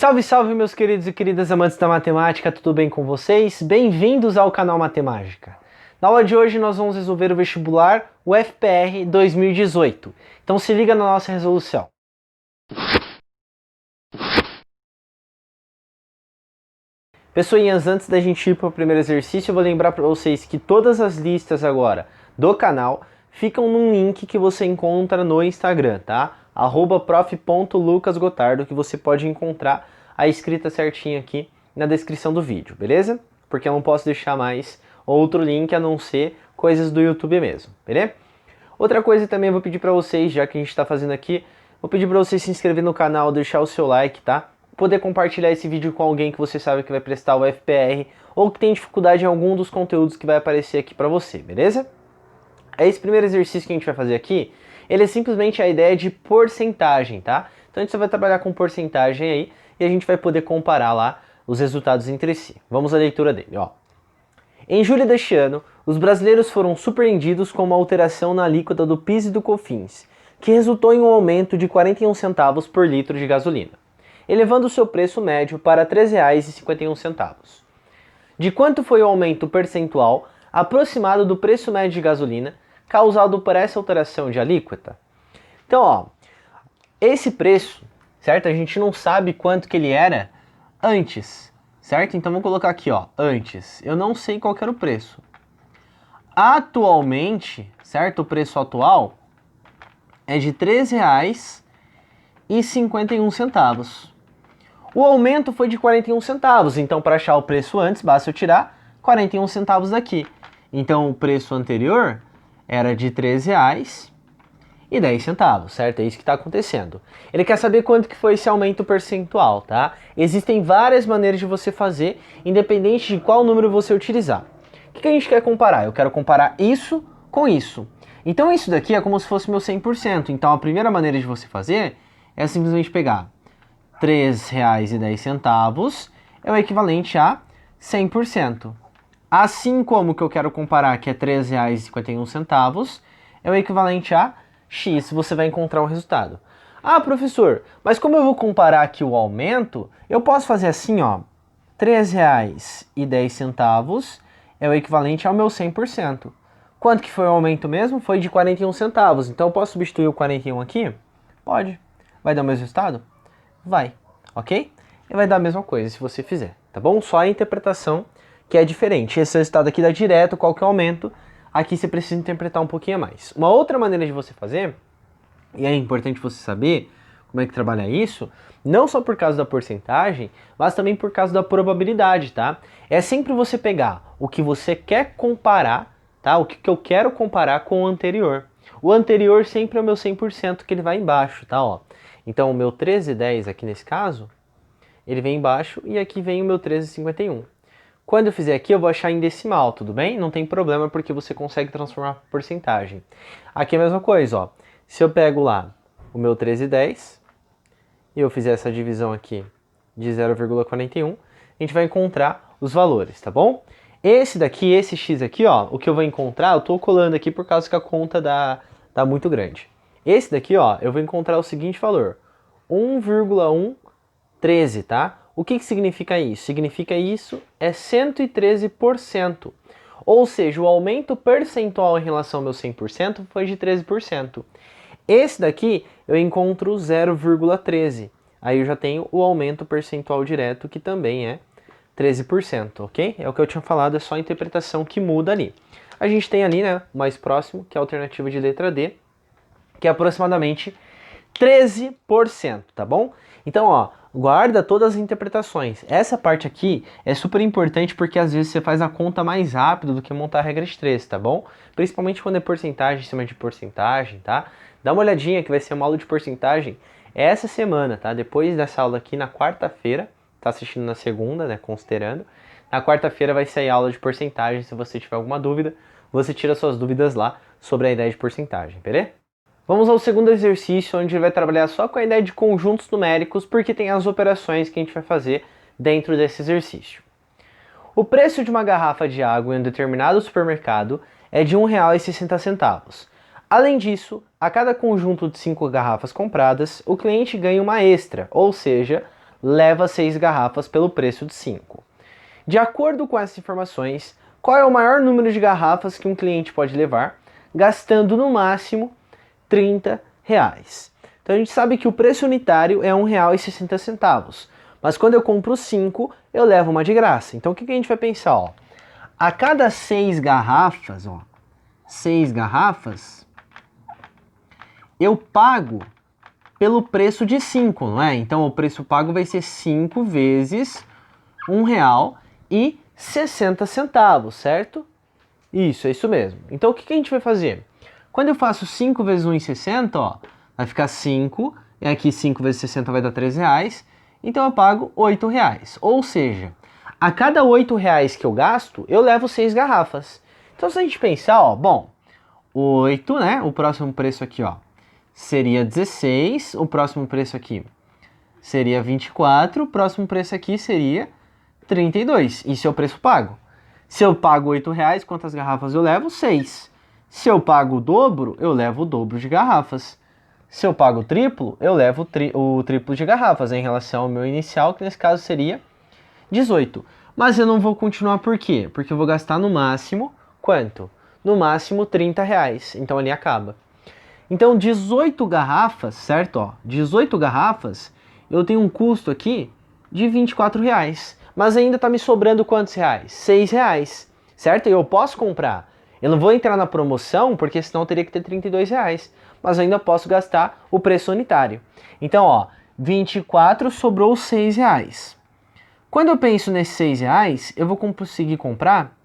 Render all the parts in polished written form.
Salve, salve, meus queridos e queridas amantes da matemática, tudo bem com vocês? Bem-vindos ao canal Matemática. Na aula de hoje nós vamos resolver o vestibular UFPR 2018. Então se liga na nossa resolução. Pessoinhas, antes da gente ir para o primeiro exercício, eu vou lembrar para vocês que todas as listas agora do canal ficam num link que você encontra no Instagram, tá? @prof.lucasgotardo, que você pode encontrar a escrita certinha aqui na descrição do vídeo, beleza? Porque eu não posso deixar mais outro link a não ser coisas do YouTube mesmo, beleza? Outra coisa também eu vou pedir para vocês, já que a gente está fazendo aqui, vou pedir para vocês se inscrever no canal, deixar o seu like, tá? Poder compartilhar esse vídeo com alguém que você sabe que vai prestar o FPR ou que tem dificuldade em algum dos conteúdos que vai aparecer aqui para você, beleza? Esse primeiro exercício que a gente vai fazer aqui, ele é simplesmente a ideia de porcentagem, tá? Então a gente só vai trabalhar com porcentagem aí e a gente vai poder comparar lá os resultados entre si. Vamos à leitura dele, ó. Em julho deste ano, os brasileiros foram surpreendidos com uma alteração na alíquota do PIS e do COFINS, que resultou em um aumento de 41 centavos por litro de gasolina, elevando o seu preço médio para R$ 3,51. De quanto foi o aumento percentual aproximado do preço médio de gasolina causado por essa alteração de alíquota? Então, ó, esse preço, certo? A gente não sabe quanto que ele era antes, certo? Então vamos colocar aqui, ó, antes. Eu não sei qual que era o preço. Atualmente, certo? O preço atual é de R$ 3,51. O aumento foi de 41 centavos, então para achar o preço antes, basta eu tirar 41 centavos daqui. Então o preço anterior era de R$ 3,10, certo? É isso que está acontecendo. Ele quer saber quanto que foi esse aumento percentual, tá? Existem várias maneiras de você fazer, independente de qual número você utilizar. O que a gente quer comparar? Eu quero comparar isso com isso. Então isso daqui é como se fosse meu 100%. Então a primeira maneira de você fazer é simplesmente pegar R$ 3,10 é o equivalente a 100%. Assim como que eu quero comparar, que é R$ 3,51, é o equivalente a X, você vai encontrar um resultado. Ah, professor, mas como eu vou comparar aqui o aumento, eu posso fazer assim, ó, R$ 3,10 é o equivalente ao meu 100%. Quanto que foi o aumento mesmo? Foi de 41 centavos. Então eu posso substituir o 41 aqui? Pode. Vai dar o mesmo resultado? Vai, ok? E vai dar a mesma coisa se você fizer, tá bom? Só a interpretação que é diferente. Esse resultado aqui dá direto, qual que é o aumento. Aqui você precisa interpretar um pouquinho a mais. Uma outra maneira de você fazer, e é importante você saber como é que trabalha isso, não só por causa da porcentagem, mas também por causa da probabilidade, tá? É sempre você pegar o que você quer comparar, tá? O que eu quero comparar com o anterior. O anterior sempre é o meu 100% que ele vai embaixo, tá? Ó. Então o meu 13,10 aqui nesse caso, ele vem embaixo e aqui vem o meu 13,51. Quando eu fizer aqui, eu vou achar em decimal, tudo bem? Não tem problema, porque você consegue transformar por porcentagem. Aqui é a mesma coisa, ó. Se eu pego lá o meu 13,10 e eu fizer essa divisão aqui de 0,41, a gente vai encontrar os valores, tá bom? Esse daqui, esse X aqui, ó, o que eu vou encontrar, eu tô colando aqui por causa que a conta dá muito grande. Esse daqui, ó, eu vou encontrar o seguinte valor, 1,113, tá? O que significa isso? Significa isso é 113%. Ou seja, o aumento percentual em relação ao meu 100% foi de 13%. Esse daqui eu encontro 0,13. Aí eu já tenho o aumento percentual direto, que também é 13%, ok? É o que eu tinha falado, é só a interpretação que muda ali. A gente tem ali, né, o mais próximo, que é a alternativa de letra D, que é aproximadamente 13%, tá bom? Então, ó, guarda todas as interpretações. Essa parte aqui é super importante porque às vezes você faz a conta mais rápido do que montar a regra de 3, tá bom? Principalmente quando é porcentagem em cima de porcentagem, tá? Dá uma olhadinha que vai ser uma aula de porcentagem essa semana, tá? Depois dessa aula aqui na quarta-feira, tá assistindo na segunda, né, considerando. Na quarta-feira vai sair a aula de porcentagem, se você tiver alguma dúvida, você tira suas dúvidas lá sobre a ideia de porcentagem, beleza? Vamos ao segundo exercício, onde ele vai trabalhar só com a ideia de conjuntos numéricos, porque tem as operações que a gente vai fazer dentro desse exercício. O preço de uma garrafa de água em um determinado supermercado é de R$ 1,60. Além disso, a cada conjunto de 5 garrafas compradas, o cliente ganha uma extra, ou seja, leva 6 garrafas pelo preço de 5. De acordo com essas informações, qual é o maior número de garrafas que um cliente pode levar, gastando no máximo R$ 30? Então a gente sabe que o preço unitário é R$ 1,60, mas quando eu compro 5, eu levo uma de graça. Então o que a gente vai pensar? Ó? A cada 6 garrafas, 6 garrafas, eu pago pelo preço de 5, não é? Então o preço pago vai ser 5 vezes R$1,60, certo? Isso, é isso mesmo. Então o que a gente vai fazer? Quando eu faço 5 vezes 1,60, ó, vai ficar 5, e aqui 5 vezes 60 vai dar R$3, então eu pago R$8. Ou seja, a cada R$8 que eu gasto, eu levo 6 garrafas. Então se a gente pensar, ó, bom, 8, né? O próximo preço aqui, ó, seria 16, o próximo preço aqui seria 24, o próximo preço aqui seria 32. Isso é o preço pago. Se eu pago R$8, quantas garrafas eu levo? 6. Se eu pago o dobro, eu levo o dobro de garrafas. Se eu pago o triplo, eu levo o triplo de garrafas em relação ao meu inicial, que nesse caso seria 18. Mas eu não vou continuar por quê? Porque eu vou gastar no máximo quanto? No máximo R$30. Então ali acaba. Então 18 garrafas, certo? Ó, 18 garrafas, eu tenho um custo aqui de R$24. Mas ainda está me sobrando quantos reais? R$6, certo? E eu posso comprar. Eu não vou entrar na promoção, porque senão eu teria que ter R$32. Mas eu ainda posso gastar o preço unitário. Então, ó, 24 sobrou R$6. Quando eu penso nesses R$6, eu vou conseguir comprar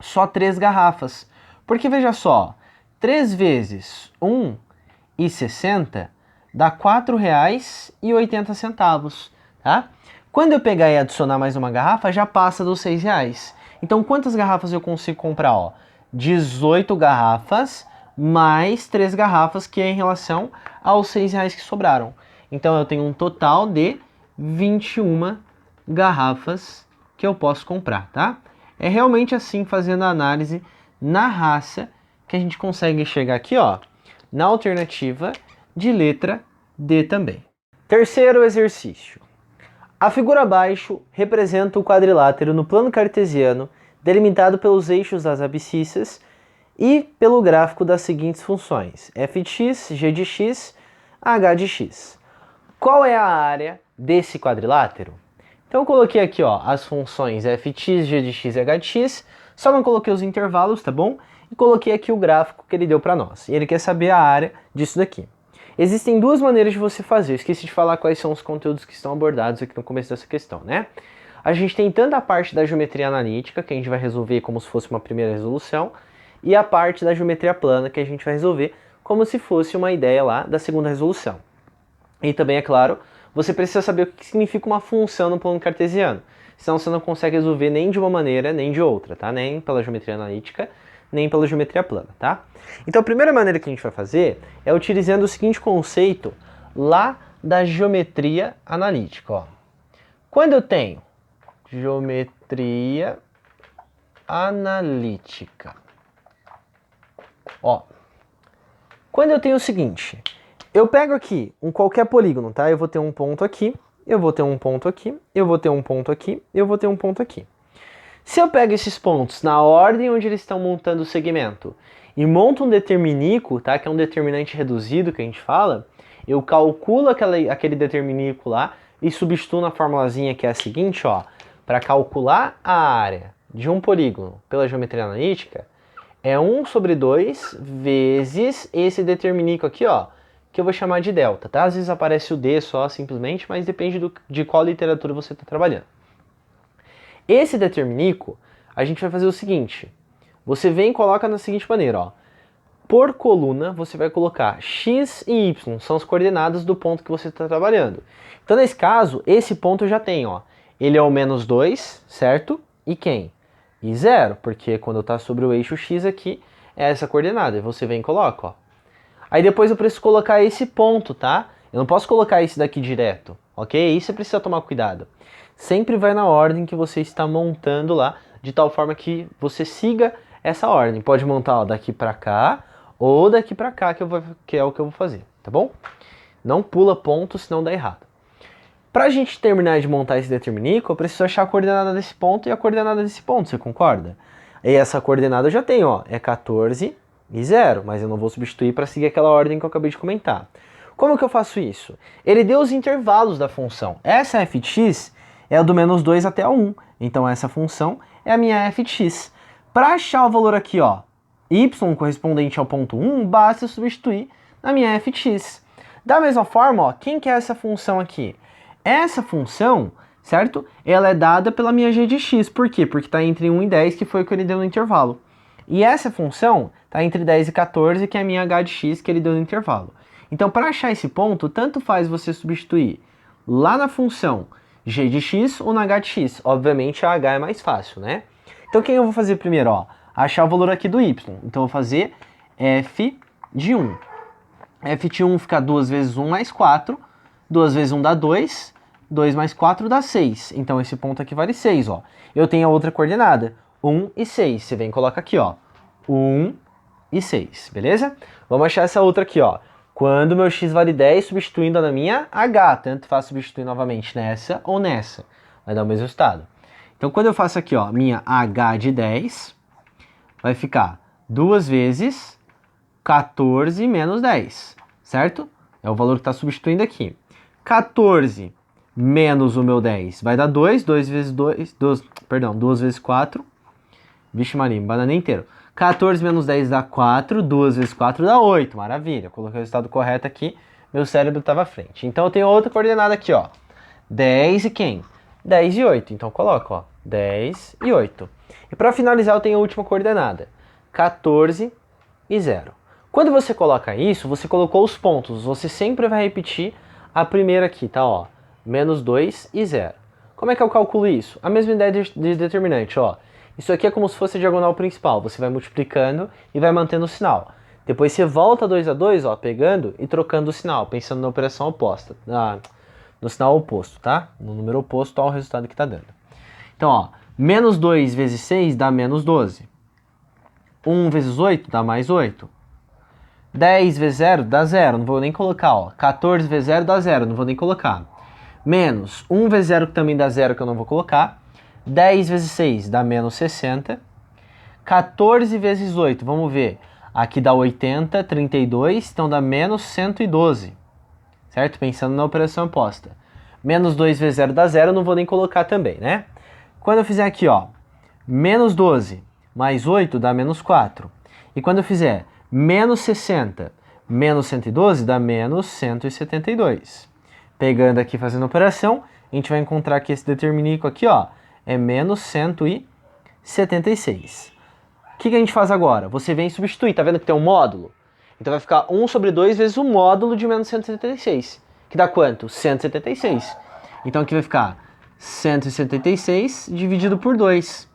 só 3 garrafas. Porque veja só, 3 vezes R$1,60 dá R$4,80, tá? Quando eu pegar e adicionar mais uma garrafa, já passa dos R$6. Então, quantas garrafas eu consigo comprar? Ó, 18 garrafas mais 3 garrafas, que é em relação aos R$6 que sobraram. Então, eu tenho um total de 21 garrafas que eu posso comprar, tá? É realmente assim, fazendo a análise na raça, que a gente consegue chegar aqui, ó, na alternativa de letra D também. Terceiro exercício. A figura abaixo representa o quadrilátero no plano cartesiano, delimitado pelos eixos das abscissas e pelo gráfico das seguintes funções: f de x, g de x, h de x. Qual é a área desse quadrilátero? Então eu coloquei aqui, ó, as funções f de x, g de x e h de x, só não coloquei os intervalos, tá bom? E coloquei aqui o gráfico que ele deu para nós. E ele quer saber a área disso daqui. Existem duas maneiras de você fazer. Eu esqueci de falar quais são os conteúdos que estão abordados aqui no começo dessa questão, né? A gente tem tanto a parte da geometria analítica, que a gente vai resolver como se fosse uma primeira resolução, e a parte da geometria plana, que a gente vai resolver como se fosse uma ideia lá da segunda resolução. E também, é claro, você precisa saber o que significa uma função no plano cartesiano. Senão você não consegue resolver nem de uma maneira, nem de outra, tá? Nem pela geometria analítica, nem pela geometria plana, tá? Então a primeira maneira que a gente vai fazer é utilizando o seguinte conceito lá da geometria analítica, ó. Quando eu tenho geometria analítica, ó, quando eu tenho o seguinte, eu pego aqui qualquer polígono, tá? Eu vou ter um ponto aqui, eu vou ter um ponto aqui, eu vou ter um ponto aqui, eu vou ter um ponto aqui. Se eu pego esses pontos na ordem onde eles estão montando o segmento e monto um determinículo, tá, que é um determinante reduzido que a gente fala, eu calculo aquele determinículo lá e substituo na formulazinha que é a seguinte, ó, para calcular a área de um polígono pela geometria analítica, é 1 sobre 2 vezes esse determinículo aqui, ó, que eu vou chamar de delta, tá? Às vezes aparece o D só, simplesmente, mas depende de qual literatura você está trabalhando. Esse determinículo, a gente vai fazer o seguinte, você vem e coloca da seguinte maneira, ó. Por coluna, você vai colocar x e y, são as coordenadas do ponto que você está trabalhando. Então, nesse caso, esse ponto eu já tenho, ó. Ele é o menos 2, certo? E quem? E 0, porque quando eu estou sobre o eixo x aqui, é essa coordenada. E você vem e coloca, ó. Aí depois eu preciso colocar esse ponto, tá? Eu não posso colocar esse daqui direto, ok? Isso você precisa tomar cuidado. Sempre vai na ordem que você está montando lá, de tal forma que você siga essa ordem. Pode montar, ó, daqui para cá ou daqui para cá, que é o que eu vou fazer, tá bom? Não pula ponto, senão dá errado. Para a gente terminar de montar esse determiníquo, eu preciso achar a coordenada desse ponto e a coordenada desse ponto, você concorda? E essa coordenada eu já tenho, ó, é 14 e 0, mas eu não vou substituir para seguir aquela ordem que eu acabei de comentar. Como que eu faço isso? Ele deu os intervalos da função. Essa f de x é a do menos 2 até a 1, então essa função é a minha f de x. Para achar o valor aqui, ó, y correspondente ao ponto 1, basta substituir na minha f de x. Da mesma forma, ó, quem que é essa função aqui? Essa função, certo? Ela é dada pela minha g de x. Por quê? Porque está entre 1 e 10, que foi o que ele deu no intervalo. E essa função está entre 10 e 14, que é a minha h de x que ele deu no intervalo. Então, para achar esse ponto, tanto faz você substituir lá na função g de x ou na h de x. Obviamente, a h é mais fácil, né? Então, quem eu vou fazer primeiro? Ó, achar o valor aqui do y. Então, eu vou fazer f de 1. f de 1 fica 2 vezes 1 mais 4. 2 vezes 1 dá 2. 2 mais 4 dá 6. Então, esse ponto aqui vale 6, ó. Eu tenho a outra coordenada, 1 e 6. Você vem e coloca aqui, ó, 1 e 6, beleza? Vamos achar essa outra aqui, ó. Quando meu x vale 10, substituindo na minha h. Tanto faz substituir novamente nessa ou nessa. Vai dar o mesmo resultado. Então, quando eu faço aqui, ó, minha h de 10, vai ficar 2 vezes 14 menos 10, certo? É o valor que está substituindo aqui. 14 menos o meu 10 vai dar 2. 2 vezes 2 vezes 4. Vixe Maria, banana inteiro. 14 menos 10 dá 4, 2 vezes 4 dá 8, maravilha. Coloquei o resultado correto aqui, meu cérebro estava à frente. Então eu tenho outra coordenada aqui, ó. 10 e quem? 10 e 8, então coloco, ó, 10 e 8. E para finalizar eu tenho a última coordenada, 14 e 0. Quando você coloca isso, você colocou os pontos, você sempre vai repetir a primeira aqui, tá, ó, menos 2 e 0. Como é que eu calculo isso? A mesma ideia de determinante, ó. Isso aqui é como se fosse a diagonal principal. Você vai multiplicando e vai mantendo o sinal. Depois você volta 2 a 2, ó, pegando e trocando o sinal, pensando na operação oposta. No sinal oposto, tá? No número oposto ao resultado que está dando. Então, ó, menos 2 vezes 6 dá menos 12. 1 vezes 8 dá mais 8. 10 vezes 0 dá 0, não vou nem colocar, ó. 14 vezes 0 dá 0, não vou nem colocar. Menos 1 vezes 0 que também dá 0, que eu não vou colocar. 10 vezes 6 dá menos 60. 14 vezes 8, vamos ver. Aqui dá 80, 32, então dá menos 112. Certo? Pensando na operação oposta. Menos 2 vezes 0 dá 0, não vou nem colocar também, né? Quando eu fizer aqui, ó, menos 12 mais 8 dá menos 4. E quando eu fizer menos 60 menos 112 dá menos 172. Pegando aqui, fazendo a operação, a gente vai encontrar que esse determiníquo aqui, ó, é menos 176. O que a gente faz agora? Você vem substituir, tá vendo que tem um módulo? Então vai ficar 1 sobre 2 vezes o módulo de menos 176. Que dá quanto? 176. Então aqui vai ficar 176 dividido por 2.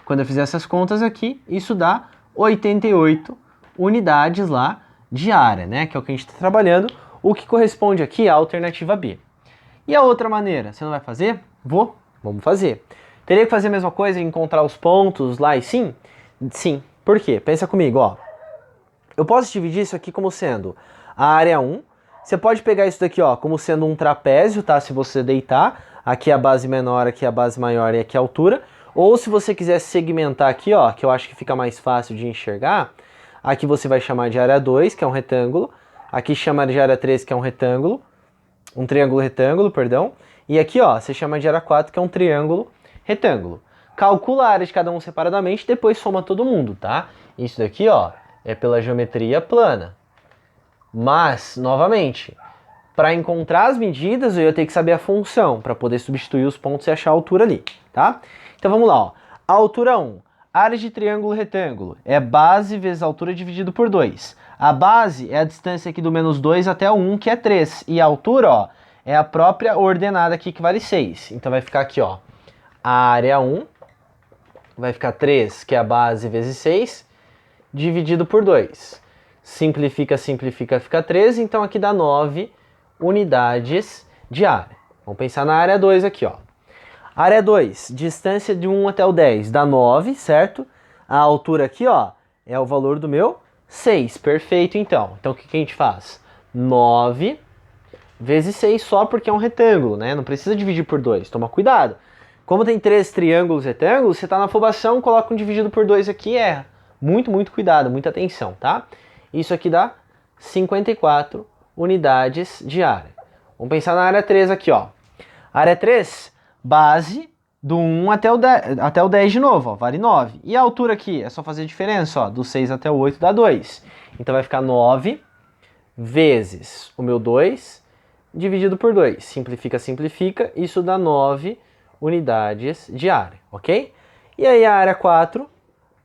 Quando eu fizer essas contas aqui, isso dá 88 unidades lá de área, né? Que é o que a gente está trabalhando, o que corresponde aqui à alternativa B. E a outra maneira, você não vai fazer? Vamos fazer. Teria que fazer a mesma coisa, encontrar os pontos lá e sim? Sim. Por quê? Pensa comigo, ó. Eu posso dividir isso aqui como sendo a área 1. Você pode pegar isso daqui, ó, como sendo um trapézio, tá? Se você deitar, aqui é a base menor, aqui é a base maior e aqui é a altura. Ou se você quiser segmentar aqui, ó, que eu acho que fica mais fácil de enxergar, aqui você vai chamar de área 2, que é um retângulo. Aqui chama de área 3, que é um retângulo. Um triângulo retângulo, perdão. E aqui, ó, você chama de área 4, que é um triângulo retângulo. Calcula a área de cada um separadamente, depois soma todo mundo, tá? Isso daqui, ó, é pela geometria plana. Mas, novamente, para encontrar as medidas, eu ia ter que saber a função, para poder substituir os pontos e achar a altura ali, tá? Então vamos lá, ó. A altura 1, área de triângulo retângulo, é base vezes altura dividido por 2. A base é a distância aqui do menos 2 até o 1, que é 3. E a altura, ó, é a própria ordenada aqui, que vale 6. Então vai ficar aqui, ó, a área 1 vai ficar 3, que é a base, vezes 6, dividido por 2. Simplifica, fica 13, então aqui dá 9 unidades de área. Vamos pensar na área 2 aqui, ó. Área 2, distância de 1 até o 10, dá 9, certo? A altura aqui, ó, é o valor do meu 6, perfeito então. Então o que a gente faz? 9 vezes 6 só porque é um retângulo, né? Não precisa dividir por 2, toma cuidado. Como tem 3 triângulos retângulos, você está na afobação, coloca um dividido por 2 aqui e erra. Muito, muito cuidado, muita atenção, tá? Isso aqui dá 54 unidades de área. Vamos pensar na área 3 aqui, ó. Área 3, base do 1 até o 10 de novo, ó, vale 9. E a altura aqui, é só fazer a diferença, ó, do 6 até o 8 dá 2. Então vai ficar 9 vezes o meu 2 dividido por 2. Simplifica, simplifica, isso dá 9 unidades de área, ok? E aí a área 4,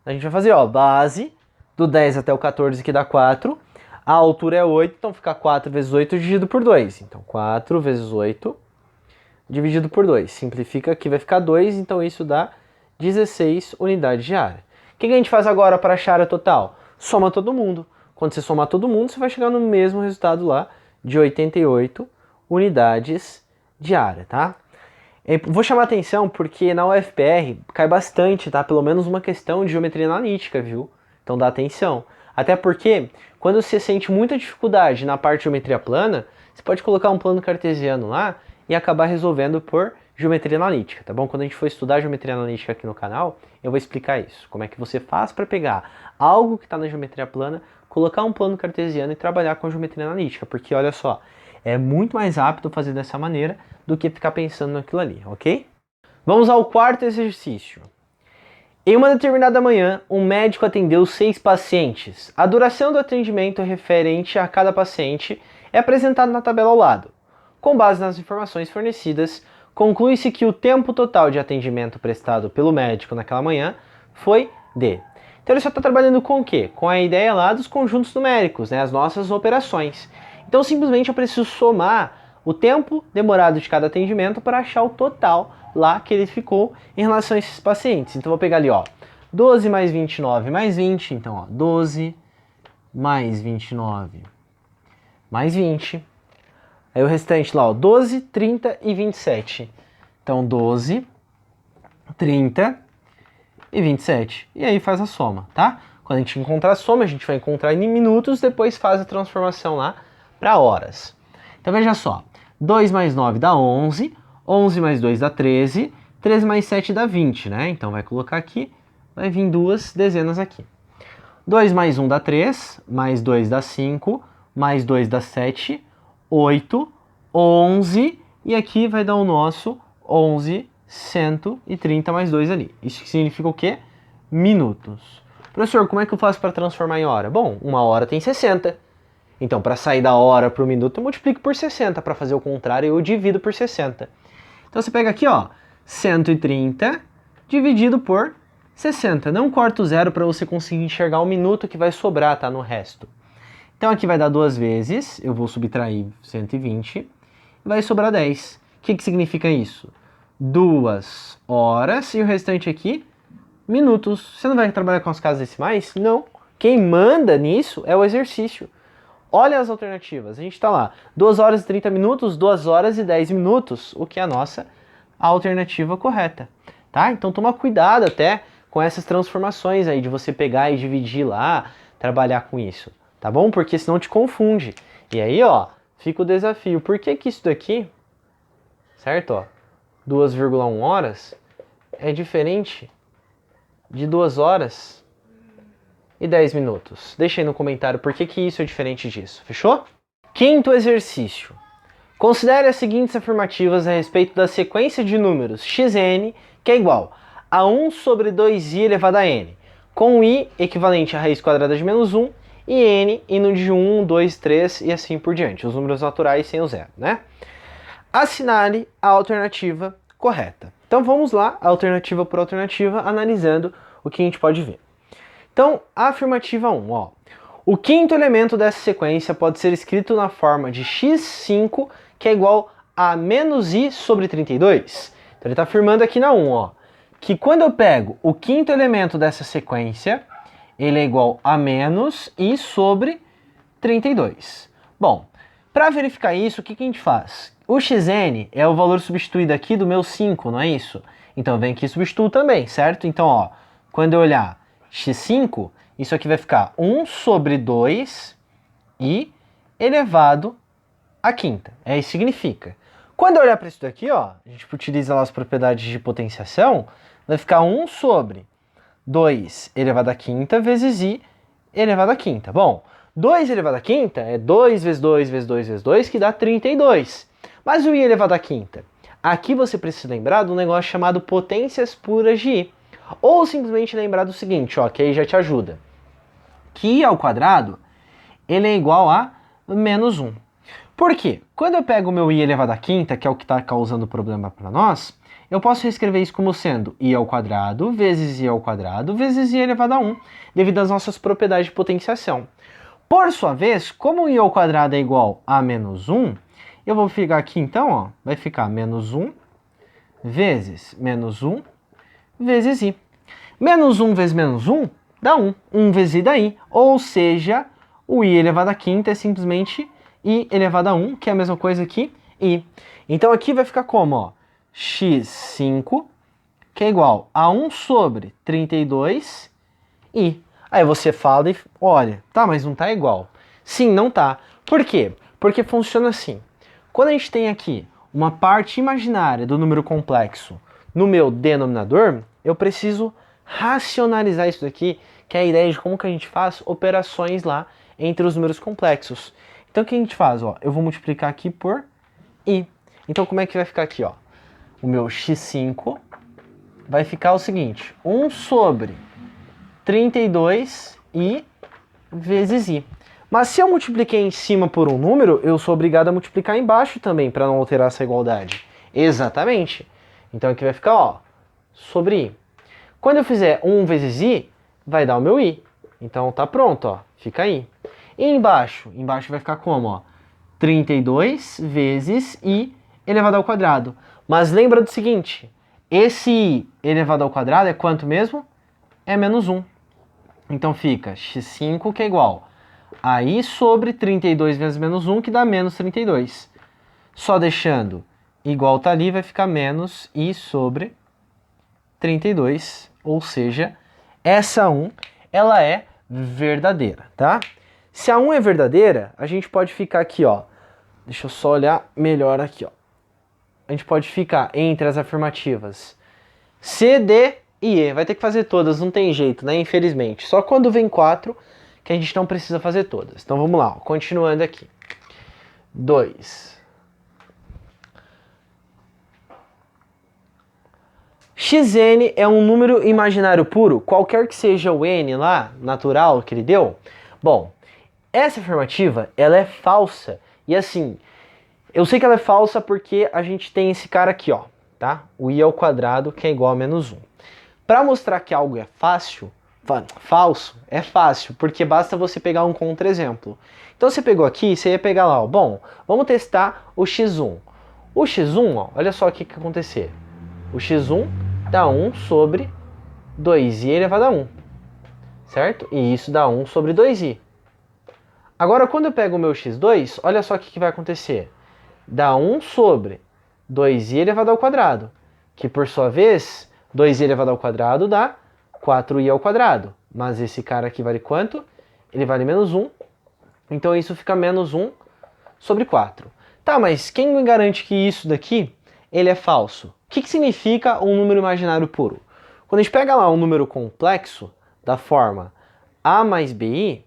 a gente vai fazer, ó, base do 10 até o 14 que dá 4. A altura é 8, então fica 4 vezes 8 dividido por 2. Então 4 vezes 8 dividido por 2. Simplifica aqui, vai ficar 2, então isso dá 16 unidades de área. O que a gente faz agora para achar a área total? Soma todo mundo. Quando você somar todo mundo, você vai chegar no mesmo resultado lá de 88 unidades de área, tá? Vou chamar atenção porque na UFPR cai bastante, tá? Pelo menos uma questão de geometria analítica, viu? Então dá atenção. Até porque, quando você sente muita dificuldade na parte de geometria plana, você pode colocar um plano cartesiano lá e acabar resolvendo por geometria analítica, tá bom? Quando a gente for estudar geometria analítica aqui no canal, eu vou explicar isso. Como é que você faz para pegar algo que está na geometria plana, colocar um plano cartesiano e trabalhar com a geometria analítica. Porque, olha só, é muito mais rápido fazer dessa maneira do que ficar pensando naquilo ali, ok? Vamos ao quarto exercício. Em uma determinada manhã, um médico atendeu 6 pacientes. A duração do atendimento referente a cada paciente é apresentada na tabela ao lado. Com base nas informações fornecidas, conclui-se que o tempo total de atendimento prestado pelo médico naquela manhã foi de... Então ele só está trabalhando com o quê? Com a ideia lá dos conjuntos numéricos, né? As nossas operações. Então simplesmente eu preciso somar o tempo demorado de cada atendimento para achar o total lá que ele ficou em relação a esses pacientes. Então eu vou pegar ali, ó, 12 mais 29 mais 20, então ó, 12 mais 29 mais 20. Aí o restante lá, ó, 12, 30 e 27. Então 12, 30 e 27. E aí faz a soma, tá? Quando a gente encontrar a soma, a gente vai encontrar em minutos, depois faz a transformação lá para horas. Então veja só, 2 mais 9 dá 11, 11 mais 2 dá 13, 13 mais 7 dá 20, né? Então vai colocar aqui, vai vir duas dezenas aqui. 2 mais 1 dá 3, mais 2 dá 5, mais 2 dá 7, 8, 11, e aqui vai dar o nosso 11, 130 mais 2 ali. Isso significa o quê? Minutos. Professor, como é que eu faço para transformar em hora? Bom, uma hora tem 60. Então, para sair da hora para o minuto, eu multiplico por 60. Para fazer o contrário, eu divido por 60. Então, você pega aqui, ó, 130 dividido por 60. Não corta o zero para você conseguir enxergar o minuto que vai sobrar, tá, no resto. Então, aqui vai dar 2 vezes, eu vou subtrair 120, vai sobrar 10. O que significa isso? 2 horas e o restante aqui, minutos. Você não vai trabalhar com as casas decimais? Não. Quem manda nisso é o exercício. Olha as alternativas. A gente está lá, 2 horas e 30 minutos, 2 horas e 10 minutos, o que é a nossa alternativa correta, tá? Então toma cuidado até com essas transformações aí, de você pegar e dividir lá, trabalhar com isso, tá bom? Porque senão te confunde. E aí, ó, fica o desafio. Por que que isso daqui, certo, ó, 2,1 horas é diferente de 2 horas e 10 minutos? Deixa aí no comentário por que que isso é diferente disso, fechou? Quinto exercício. Considere as seguintes afirmativas a respeito da sequência de números xn, que é igual a 1 sobre 2i elevado a n, com i equivalente à raiz quadrada de menos 1 e n indo de 1, 2, 3 e assim por diante, os números naturais sem o zero, né? Assinale a alternativa correta. Então vamos lá, alternativa por alternativa, analisando o que a gente pode ver. Então, a afirmativa 1, ó. O quinto elemento dessa sequência pode ser escrito na forma de x5, que é igual a menos i sobre 32. Então ele está afirmando aqui na 1, ó, que quando eu pego o quinto elemento dessa sequência, ele é igual a menos i sobre 32. Bom, para verificar isso, o que a gente faz? O xn é o valor substituído aqui do meu 5, não é isso? Então vem aqui e substituo também, certo? Então, ó, quando eu olhar x5, isso aqui vai ficar 1 sobre 2 i elevado a quinta. É isso que significa. Quando eu olhar para isso daqui, ó, a gente utiliza lá as propriedades de potenciação, vai ficar 1 sobre 2 elevado à quinta vezes i elevado à quinta. Bom, 2 elevado à quinta é 2 vezes 2 vezes 2 vezes 2, que dá 32. Mas o i elevado à quinta? Aqui você precisa lembrar de um negócio chamado potências puras de i. Ou simplesmente lembrar do seguinte, ó, que aí já te ajuda. Que i ao quadrado, ele é igual a menos 1. Por quê? Quando eu pego o meu i elevado à quinta, que é o que está causando problema para nós, eu posso reescrever isso como sendo i ao quadrado vezes i ao quadrado vezes i elevado a 1, devido às nossas propriedades de potenciação. Por sua vez, como i ao quadrado é igual a menos 1, eu vou ficar aqui então, ó, vai ficar menos 1 vezes menos 1 vezes i. Menos 1 vezes menos 1 dá 1. 1 vezes i dá i. Ou seja, o i elevado à quinta é simplesmente i elevado a 1, que é a mesma coisa que i. Então aqui vai ficar como, ó, x5, que é igual a 1 sobre 32i. Aí você fala e olha, tá, mas não tá igual. Sim, não tá. Por quê? Porque funciona assim. Quando a gente tem aqui uma parte imaginária do número complexo no meu denominador, eu preciso racionalizar isso daqui, que é a ideia de como que a gente faz operações lá entre os números complexos. Então o que a gente faz? Ó, eu vou multiplicar aqui por i. Então como é que vai ficar aqui? Ó? O meu x5 vai ficar o seguinte, 1 sobre 32i vezes i. Mas se eu multipliquei em cima por um número, eu sou obrigado a multiplicar embaixo também, para não alterar essa igualdade. Exatamente. Então aqui vai ficar, ó, sobre i. Quando eu fizer 1 vezes i, vai dar o meu i. Então tá pronto, ó, fica aí. E embaixo? Embaixo vai ficar como, ó? 32 vezes i elevado ao quadrado. Mas lembra do seguinte, esse i elevado ao quadrado é quanto mesmo? É menos 1. Então fica x5, que é igual a i sobre 32 vezes menos 1, que dá menos 32. Só deixando igual tá ali, vai ficar menos i sobre 32. Ou seja, essa 1, ela é verdadeira, tá? Se a 1 é verdadeira, a gente pode ficar aqui, ó. Deixa eu só olhar melhor aqui, ó. A gente pode ficar entre as afirmativas C, D e E. Vai ter que fazer todas, não tem jeito, né? Infelizmente. Só quando vem 4 que a gente não precisa fazer todas. Então vamos lá, ó. Continuando aqui. 2. Xn é um número imaginário puro, qualquer que seja o n lá, natural, que ele deu. Bom, essa afirmativa, ela é falsa. E assim, eu sei que ela é falsa porque a gente tem esse cara aqui, ó, tá? O i ao quadrado, que é igual a menos 1. Para mostrar que algo é falso, é fácil, porque basta você pegar um contra-exemplo. Então você pegou aqui, você ia pegar lá, ó, bom, vamos testar o x1. O x1, ó, olha só o que acontecer. O x1 dá 1 sobre 2i elevado a 1, certo? E isso dá 1 sobre 2i. Agora, quando eu pego o meu x2, olha só o que vai acontecer. Dá 1 sobre 2i elevado ao quadrado, que por sua vez, 2i elevado ao quadrado dá 4i ao quadrado. Mas esse cara aqui vale quanto? Ele vale menos 1. Então isso fica menos 1 sobre 4. Tá, mas quem me garante que isso daqui ele é falso? O que significa um número imaginário puro? Quando a gente pega lá um número complexo da forma a mais bi,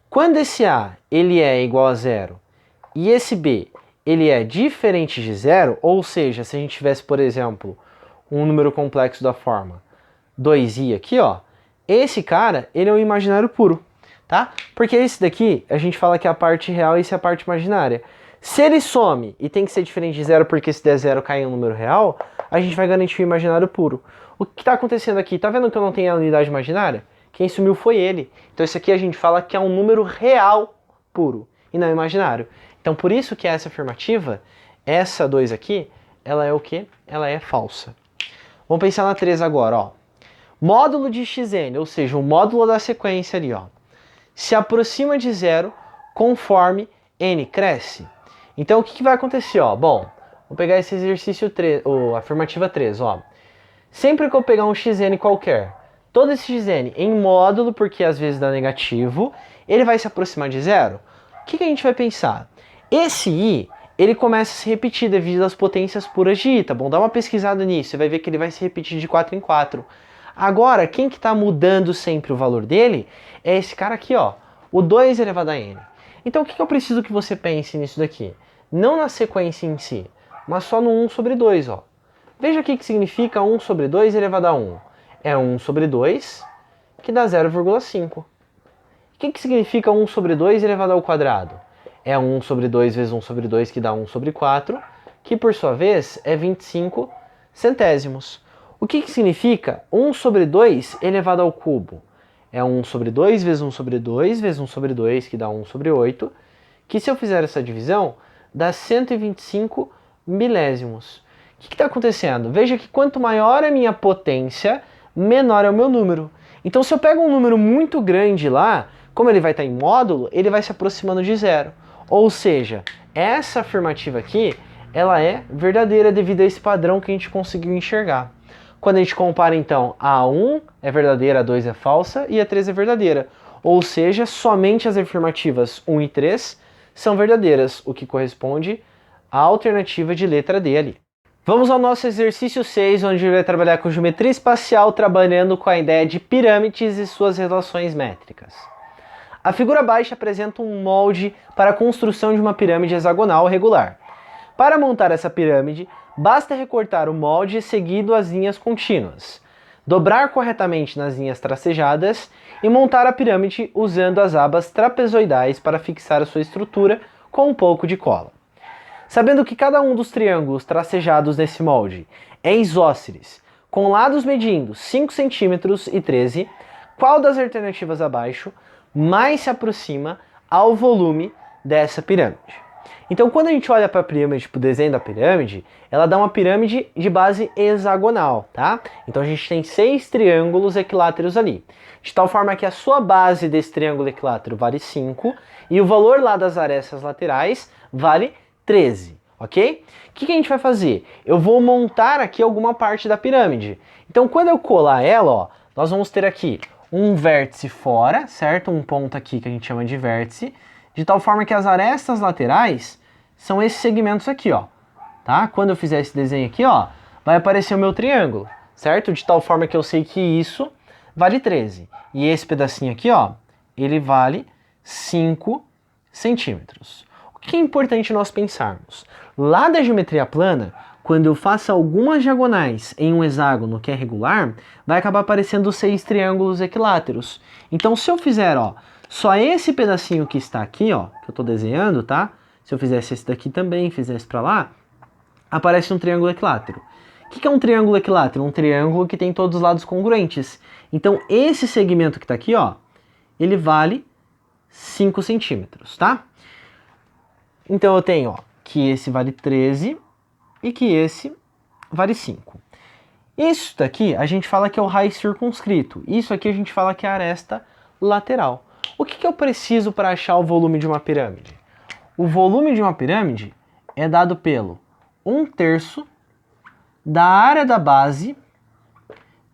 quando esse a ele é igual a 0 e esse b ele é diferente de 0, ou seja, se a gente tivesse, por exemplo, um número complexo da forma 2i aqui, ó, esse cara, ele é um imaginário puro, tá? Porque esse daqui, a gente fala que é a parte real e esse é a parte imaginária. Se ele some e tem que ser diferente de 0 porque se der 0 cai em um número real, a gente vai garantir o imaginário puro. O que está acontecendo aqui? Tá vendo que eu não tenho a unidade imaginária? Quem sumiu foi ele. Então isso aqui a gente fala que é um número real puro e não imaginário. Então por isso que essa afirmativa, essa 2 aqui, ela é o quê? Ela é falsa. Vamos pensar na 3 agora, ó. Módulo de xn, ou seja, o módulo da sequência ali, ó, se aproxima de 0 conforme n cresce. Então o que vai acontecer, ó? Bom, vou pegar esse exercício 3, ou afirmativa 3, ó. Sempre que eu pegar um xn qualquer, todo esse xn em módulo, porque às vezes dá negativo, ele vai se aproximar de 0. O que a gente vai pensar? Esse i, ele começa a se repetir devido às potências puras de i, tá bom? Dá uma pesquisada nisso, você vai ver que ele vai se repetir de 4 em 4. Agora, quem que está mudando sempre o valor dele é esse cara aqui, ó, o 2 elevado a n. Então, o que eu preciso que você pense nisso daqui? Não na sequência em si, mas só no 1 sobre 2, ó. Veja o que significa 1 sobre 2 elevado a 1. É 1 sobre 2, que dá 0,5. O que significa 1 sobre 2 elevado ao quadrado? É 1 sobre 2 vezes 1 sobre 2, que dá 1 sobre 4, que por sua vez é 25 centésimos. O que significa 1 sobre 2 elevado ao cubo? É 1 sobre 2 vezes 1 sobre 2 vezes 1 sobre 2, que dá 1 sobre 8, que se eu fizer essa divisão, dá 125 milésimos. O que está acontecendo? Veja que quanto maior é a minha potência, menor é o meu número. Então, se eu pego um número muito grande lá, como ele vai estar em módulo, ele vai se aproximando de zero. Ou seja, essa afirmativa aqui, ela é verdadeira devido a esse padrão que a gente conseguiu enxergar. Quando a gente compara, então, a 1 é verdadeira, a 2 é falsa e a 3 é verdadeira. Ou seja, somente as afirmativas 1 e 3 são verdadeiras, o que corresponde à alternativa de letra D ali. Vamos ao nosso exercício 6, onde a gente vai trabalhar com geometria espacial, trabalhando com a ideia de pirâmides e suas relações métricas. A figura abaixo apresenta um molde para a construção de uma pirâmide hexagonal regular. Para montar essa pirâmide, basta recortar o molde seguindo as linhas contínuas, dobrar corretamente nas linhas tracejadas e montar a pirâmide usando as abas trapezoidais para fixar a sua estrutura com um pouco de cola. Sabendo que cada um dos triângulos tracejados nesse molde é isósceles, com lados medindo 5 cm e 13, qual das alternativas abaixo mais se aproxima ao volume dessa pirâmide? Então, quando a gente olha para a pirâmide, para o desenho da pirâmide, ela dá uma pirâmide de base hexagonal, tá? Então, a gente tem 6 triângulos equiláteros ali, de tal forma que a sua base desse triângulo equilátero vale 5 e o valor lá das arestas laterais vale 13, ok? O que a gente vai fazer? Eu vou montar aqui alguma parte da pirâmide. Então, quando eu colar ela, ó, nós vamos ter aqui um vértice fora, certo? Um ponto aqui que a gente chama de vértice, de tal forma que as arestas laterais são esses segmentos aqui, ó, tá? Quando eu fizer esse desenho aqui, ó, vai aparecer o meu triângulo, certo? De tal forma que eu sei que isso vale 13. E esse pedacinho aqui, ó, ele vale 5 centímetros. O que é importante nós pensarmos? Lá da geometria plana, quando eu faço algumas diagonais em um hexágono que é regular, vai acabar aparecendo 6 triângulos equiláteros. Então, se eu fizer, ó, só esse pedacinho que está aqui, ó, que eu estou desenhando, tá? Se eu fizesse esse daqui também, fizesse para lá, aparece um triângulo equilátero. O que é um triângulo equilátero? Um triângulo que tem todos os lados congruentes. Então, esse segmento que está aqui, ó, ele vale 5 centímetros, tá? Então, eu tenho, ó, que esse vale 13 e que esse vale 5. Isso daqui a gente fala que é o raio circunscrito. Isso aqui a gente fala que é a aresta lateral. O que eu preciso para achar o volume de uma pirâmide? O volume de uma pirâmide é dado pelo 1/3 da área da base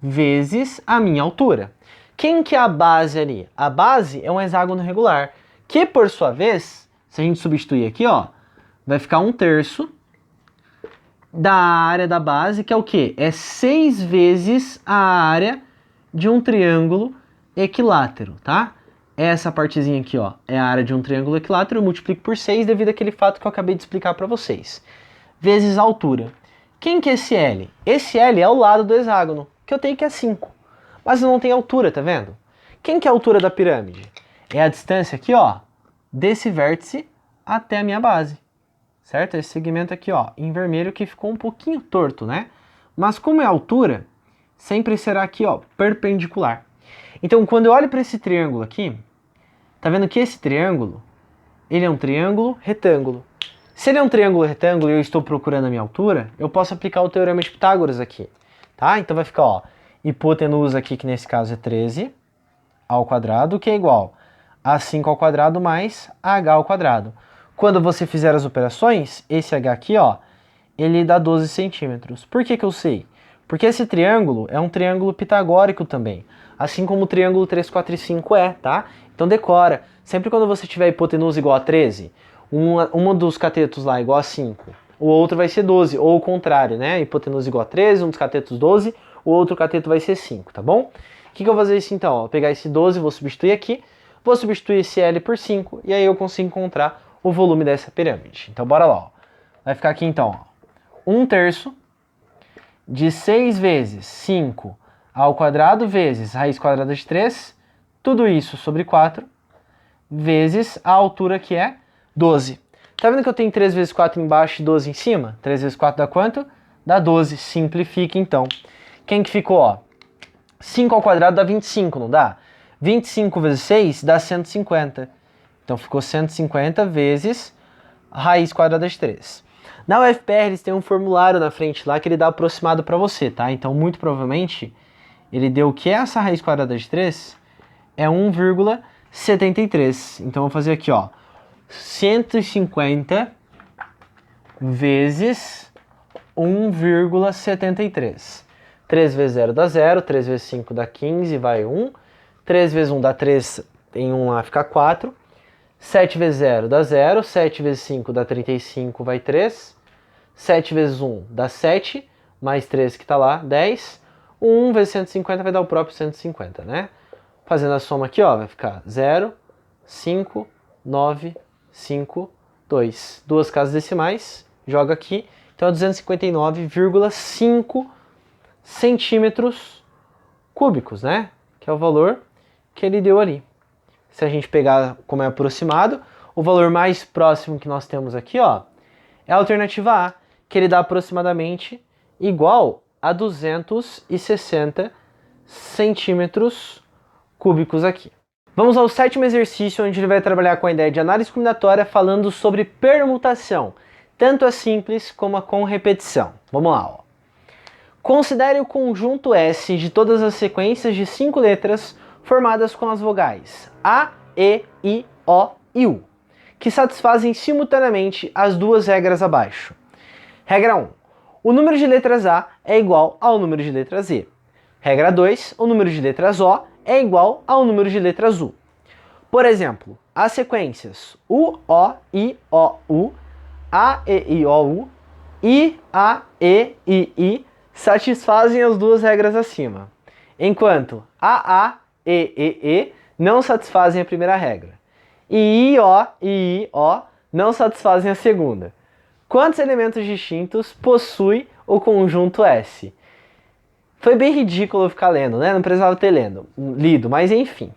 vezes a minha altura. Quem que é a base ali? A base é um hexágono regular, que por sua vez, se a gente substituir aqui, ó, vai ficar 1/3 da área da base, que é o quê? É 6 vezes a área de um triângulo equilátero, tá? Essa partezinha aqui, ó, é a área de um triângulo equilátero, eu multiplico por 6 devido àquele fato que eu acabei de explicar para vocês. Vezes a altura. Quem que é esse L? Esse L é o lado do hexágono, que eu tenho que é 5. Mas não tem altura, tá vendo? Quem que é a altura da pirâmide? É a distância aqui, ó, desse vértice até a minha base. Certo? Esse segmento aqui, ó, em vermelho, que ficou um pouquinho torto, né? Mas como é a altura, sempre será aqui, ó, perpendicular. Então, quando eu olho para esse triângulo aqui, tá vendo que esse triângulo, ele é um triângulo retângulo. Se ele é um triângulo retângulo e eu estou procurando a minha altura, eu posso aplicar o teorema de Pitágoras aqui, tá? Então vai ficar, ó, hipotenusa aqui, que nesse caso é 13 ao quadrado, que é igual a 5 ao quadrado mais h ao quadrado. Quando você fizer as operações, esse h aqui, ó, ele dá 12 centímetros. Por que eu sei? Porque esse triângulo é um triângulo pitagórico também, assim como o triângulo 3, 4 e 5 é, tá? Então decora, sempre quando você tiver hipotenusa igual a 13, uma dos catetos lá é igual a 5, o outro vai ser 12, ou o contrário, né? Hipotenusa igual a 13, um dos catetos 12, o outro cateto vai ser 5, tá bom? O que eu vou fazer isso então? Ó, vou pegar esse 12, vou substituir aqui, vou substituir esse L por 5, e aí eu consigo encontrar o volume dessa pirâmide. Então bora lá, ó. Vai ficar aqui então, ó, 1/3 de 6 vezes 5 ao quadrado vezes raiz quadrada de 3, tudo isso sobre 4, vezes a altura que é 12. Tá vendo que eu tenho 3 vezes 4 embaixo e 12 em cima? 3 vezes 4 dá quanto? Dá 12. Simplifica então. Quem que ficou, ó? 5 ao quadrado dá 25, não dá? 25 vezes 6 dá 150. Então ficou 150 vezes a raiz quadrada de 3. Na UFPR eles têm um formulário na frente lá que ele dá aproximado para você, tá? Então muito provavelmente ele deu que essa raiz quadrada de 3 é 1,73. Então vou fazer aqui, ó. 150 vezes 1,73. 3 vezes 0 dá 0, 3 vezes 5 dá 15, vai 1. 3 vezes 1 dá 3, tem 1 lá, fica 4. 7 vezes 0 dá 0, 7 vezes 5 dá 35, vai 3. 7 vezes 1 dá 7, mais 3 que tá lá, 10. 1 vezes 150 vai dar o próprio 150, né? Fazendo a soma aqui, ó, vai ficar 0, 5, 9, 5, 2. Duas casas decimais, joga aqui. Então é 259,5 centímetros cúbicos, né? Que é o valor que ele deu ali. Se a gente pegar como é aproximado, o valor mais próximo que nós temos aqui, ó, é a alternativa A, que ele dá aproximadamente igual a 260 centímetros cúbicos aqui. Vamos ao 7º exercício, onde ele vai trabalhar com a ideia de análise combinatória, falando sobre permutação, tanto a simples como a com repetição. Vamos lá, ó. Considere o conjunto S de todas as sequências de 5 letras formadas com as vogais A, E, I, O e U, que satisfazem simultaneamente as duas regras abaixo. Regra 1. O número de letras A é igual ao número de letras E. Regra 2. O número de letras O é igual ao número de letras U. Por exemplo, as sequências U, O, I, O, U, A, E, I, O, U, I, A, E, I satisfazem as duas regras acima, enquanto A, E não satisfazem a primeira regra, e I, O não satisfazem a segunda. Quantos elementos distintos possui o conjunto S? Foi bem ridículo eu ficar lendo, né? Não precisava ter lido, mas enfim.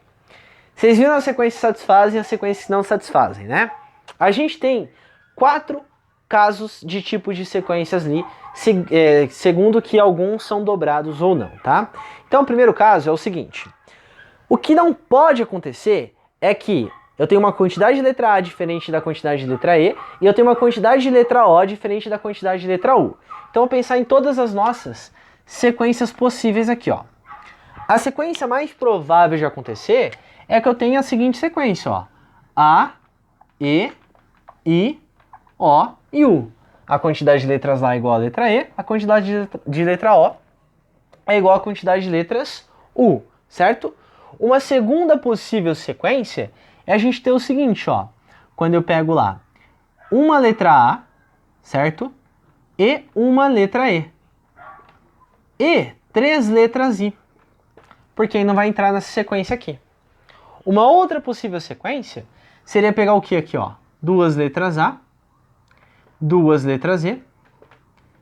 Vocês viram as sequências que satisfazem e as sequências que não satisfazem, né? A gente tem 4 casos de tipo de sequências ali, segundo que alguns são dobrados ou não, tá? Então o primeiro caso é o seguinte. O que não pode acontecer é que eu tenho uma quantidade de letra A diferente da quantidade de letra E, e eu tenho uma quantidade de letra O diferente da quantidade de letra U. Então, eu vou pensar em todas as nossas sequências possíveis aqui, ó. A sequência mais provável de acontecer é que eu tenha a seguinte sequência, ó. A, E, I, O e U. A quantidade de letras lá é igual a letra E, a quantidade de letra O é igual à quantidade de letras U, certo? Uma segunda possível sequência é a gente ter o seguinte, ó. Quando eu pego lá uma letra A, certo? E uma letra E. E 3 letras I. Porque aí não vai entrar nessa sequência aqui. Uma outra possível sequência seria pegar o que aqui, ó? 2 letras A, 2 letras E,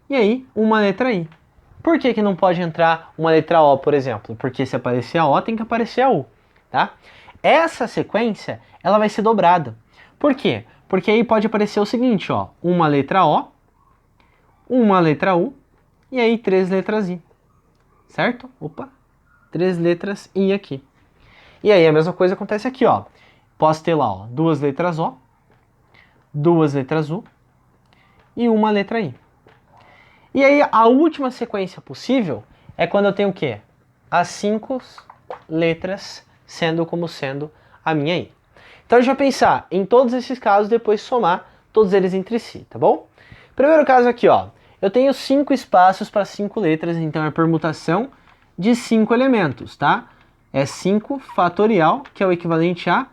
e aí uma letra I. Por que que não pode entrar uma letra O, por exemplo? Porque se aparecer a O, tem que aparecer a U, tá? Essa sequência, ela vai ser dobrada. Por quê? Porque aí pode aparecer o seguinte, ó. Uma letra O, uma letra U, e aí 3 letras I. Certo? Opa! 3 letras I aqui. E aí a mesma coisa acontece aqui, ó. Posso ter lá, ó, 2 letras O, 2 letras U e uma letra I. E aí a última sequência possível é quando eu tenho o quê? As 5 letras sendo a minha I. Então a gente vai pensar em todos esses casos, depois somar todos eles entre si, tá bom? Primeiro caso aqui, ó. Eu tenho 5 espaços para 5 letras, então é permutação de 5 elementos, tá? É 5 fatorial, que é o equivalente a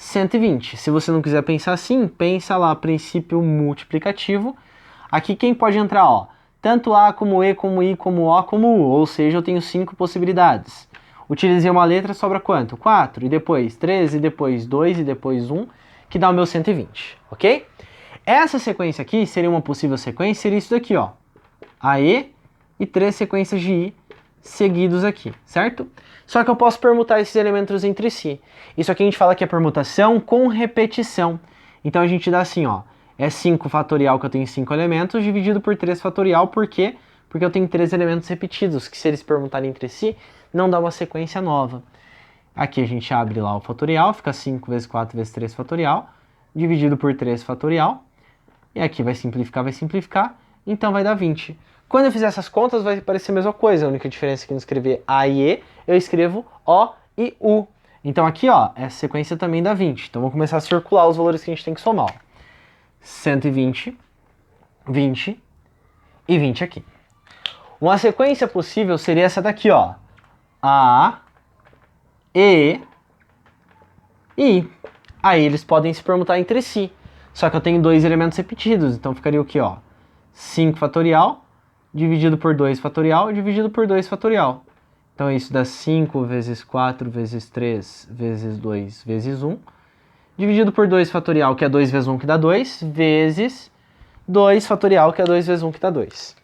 120. Se você não quiser pensar assim, pensa lá, princípio multiplicativo. Aqui quem pode entrar, ó, tanto A como E, como I, como O, como U, ou seja, eu tenho 5 possibilidades. Utilizei uma letra, sobra quanto? 4, e depois 3, e depois 2, e depois 1, que dá o meu 120, ok? Essa sequência aqui seria uma possível sequência, seria isso daqui, ó. AE e 3 sequências de I seguidos aqui, certo? Só que eu posso permutar esses elementos entre si. Isso aqui a gente fala que é permutação com repetição. Então a gente dá assim, ó. É 5 fatorial, que eu tenho 5 elementos, dividido por 3 fatorial, por quê? Porque eu tenho 3 elementos repetidos, que se eles permutarem entre si, não dá uma sequência nova. Aqui a gente abre lá o fatorial, fica 5 vezes 4 vezes 3 fatorial, dividido por 3 fatorial. E aqui vai simplificar, então vai dar 20. Quando eu fizer essas contas, vai parecer a mesma coisa. A única diferença é que não escrever A e E, eu escrevo O e U. Então aqui, ó, essa sequência também dá 20. Então vamos começar a circular os valores que a gente tem que somar, ó. 120, 20 e 20 aqui. Uma sequência possível seria essa daqui, ó. A, E e I. Aí eles podem se permutar entre si. Só que eu tenho 2 elementos repetidos, então ficaria o que, ó? 5 fatorial, dividido por 2 fatorial, dividido por 2 fatorial. Então isso dá 5 vezes 4 vezes 3 vezes 2 vezes 1, dividido por 2 fatorial, que é 2 vezes 1, que dá 2, vezes 2 fatorial, que é 2 vezes 1, que dá 2.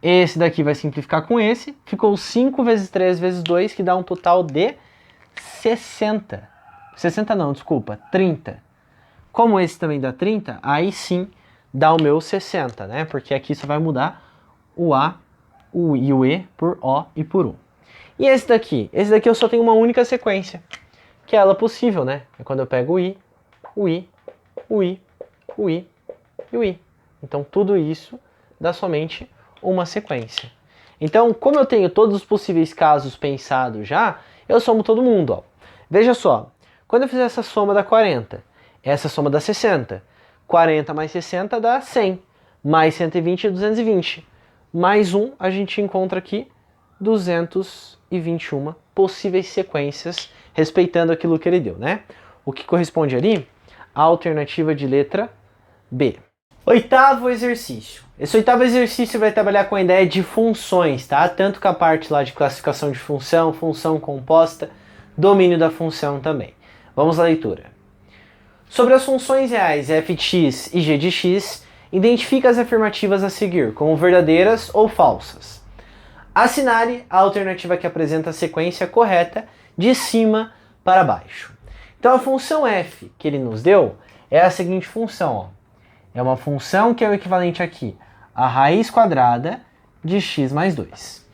Esse daqui vai simplificar com esse, ficou 5 vezes 3 vezes 2, que dá um total de 60. 60 não, desculpa, 30. Como esse também dá 30, aí sim dá o meu 60, né? Porque aqui só vai mudar o A, o I e o E por O e por U. E esse daqui? Esse daqui eu só tenho uma única sequência, que é ela possível, né? É quando eu pego o I, o I, o I, o I e o I. Então tudo isso dá somente uma sequência. Então, como eu tenho todos os possíveis casos pensados já, eu somo todo mundo, ó. Veja só, quando eu fizer essa soma dá 40, essa soma dá 60. 40 mais 60 dá 100. Mais 120 é 220. Mais 1, a gente encontra aqui 221 possíveis sequências, respeitando aquilo que ele deu, né? O que corresponde ali? A alternativa de letra B. Oitavo exercício. Esse oitavo exercício vai trabalhar com a ideia de funções, tá? Tanto com a parte lá de classificação de função, função composta, domínio da função também. Vamos à leitura. Sobre as funções reais f de x e g de x, identifica as afirmativas a seguir como verdadeiras ou falsas. Assinale a alternativa que apresenta a sequência correta de cima para baixo. Então a função f que ele nos deu é a seguinte função, ó. É uma função que é o equivalente aqui a raiz quadrada de x mais 2.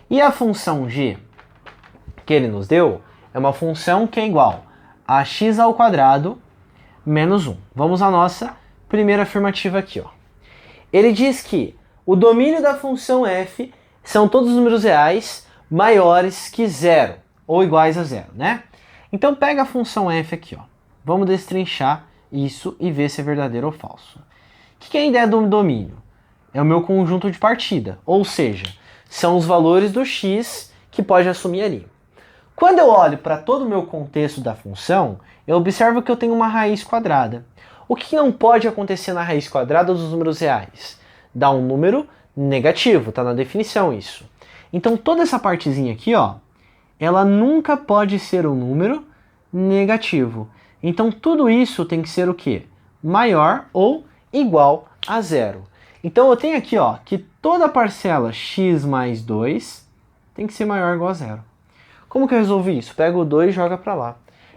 E a função g que ele nos deu é uma função que é igual a x ao quadrado menos 1. Vamos à nossa primeira afirmativa aqui, ó. Ele diz que o domínio da função f são todos os números reais maiores que 0, ou iguais a 0, né? Então pega a função f aqui, ó. Vamos destrinchar isso e ver se é verdadeiro ou falso. O que é a ideia do domínio? É o meu conjunto de partida, ou seja, são os valores do x que pode assumir ali. Quando eu olho para todo o meu contexto da função, eu observo que eu tenho uma raiz quadrada. O que não pode acontecer na raiz quadrada dos números reais? Dá um número negativo, tá na definição isso. Então toda essa partezinha aqui, ó, ela nunca pode ser um número negativo. Então tudo isso tem que ser o quê? Maior ou igual a 0. Então eu tenho aqui, ó, que toda a parcela x mais 2 tem que ser maior ou igual a 0. Como que eu resolvi isso? Pego o 2 e joga para lá.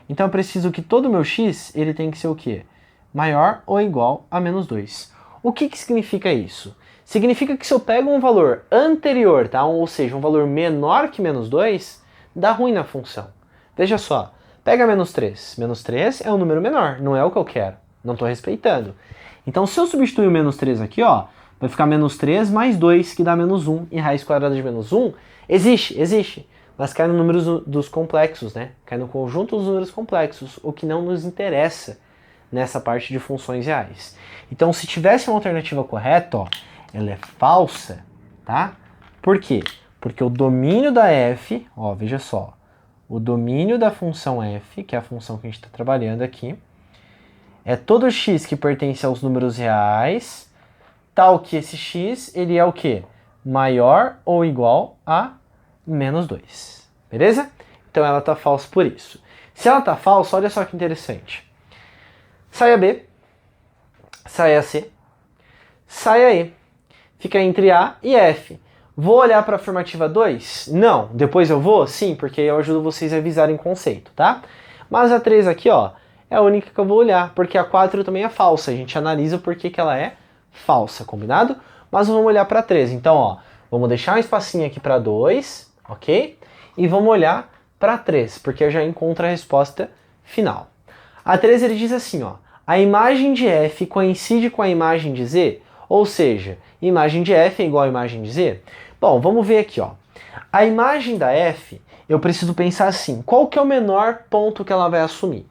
Então eu preciso que todo o meu x ele tem que ser o quê? Maior ou igual a menos 2. O que significa isso? Significa que se eu pego um valor anterior, tá? Ou seja, um valor menor que menos 2, dá ruim na função. Veja só, pega menos 3. Menos 3 é um número menor, não é o que eu quero. Não estou respeitando. Então se eu substituir o menos 3 aqui, ó, vai ficar menos 3 mais 2, que dá menos 1. E raiz quadrada de menos 1 existe. Mas cai no número dos complexos, né? Cai no conjunto dos números complexos, o que não nos interessa nessa parte de funções reais. Então, se tivesse uma alternativa correta, ó, ela é falsa, tá? Por quê? Porque o domínio da f, ó, veja só, O domínio da função f, que é a função que a gente está trabalhando aqui, é todo x que pertence aos números reais, tal que esse x, ele é o quê? Maior ou igual a menos 2. Beleza? Então ela está falsa por isso. Se ela está falsa, olha só que interessante. Sai a B, sai a C, sai a E. Fica entre A e F. Vou olhar para a afirmativa 2? Não. Depois eu vou? Sim, porque eu ajudo vocês a revisarem o conceito, tá? Mas a 3 aqui, ó, é a única que eu vou olhar, porque a 4 também é falsa. A gente analisa por que ela é falsa, combinado? Mas vamos olhar para 3. Então, ó, vamos deixar um espacinho aqui para 2, ok? E vamos olhar para 3, porque eu já encontro a resposta final. A 3 ele diz assim, ó, a imagem de F coincide com a imagem de Z, ou seja, imagem de F é igual a imagem de Z? Bom, vamos ver aqui, ó. A imagem da F, eu preciso pensar assim, qual que é o menor ponto que ela vai assumir?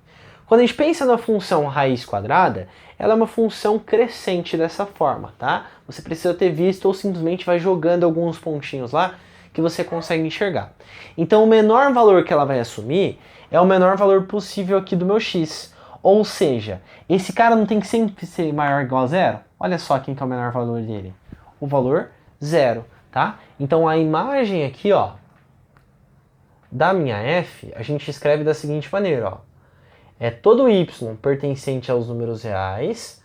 Quando a gente pensa na função raiz quadrada, ela é uma função crescente dessa forma, tá? Você precisa ter visto ou simplesmente vai jogando alguns pontinhos lá que você consegue enxergar. Então o menor valor que ela vai assumir é o menor valor possível aqui do meu x. Ou seja, esse cara não tem que sempre ser maior ou igual a zero? Olha só quem que é o menor valor dele. O valor 0, tá? Então a imagem aqui, ó, da minha f, a gente escreve da seguinte maneira, ó. É todo y pertencente aos números reais,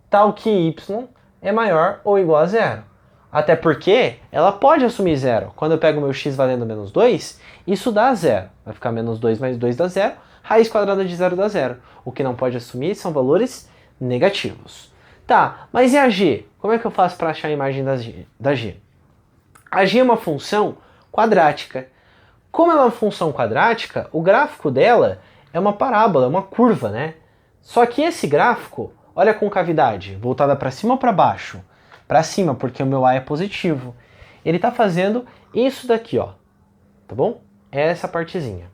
tal que y é maior ou igual a 0. Até porque ela pode assumir 0. Quando eu pego o meu x valendo menos 2, isso dá 0. Vai ficar menos 2 mais 2 dá 0. Raiz quadrada de 0 dá 0. O que não pode assumir são valores negativos. Tá, mas e a g? Como é que eu faço para achar a imagem da g? A g é uma função quadrática. Como ela é uma função quadrática, o gráfico dela é uma parábola, é uma curva, né? Só que esse gráfico, olha a concavidade, voltada para cima ou para baixo? Para cima, porque o meu A é positivo. Ele está fazendo isso daqui, ó. Tá bom? É essa partezinha.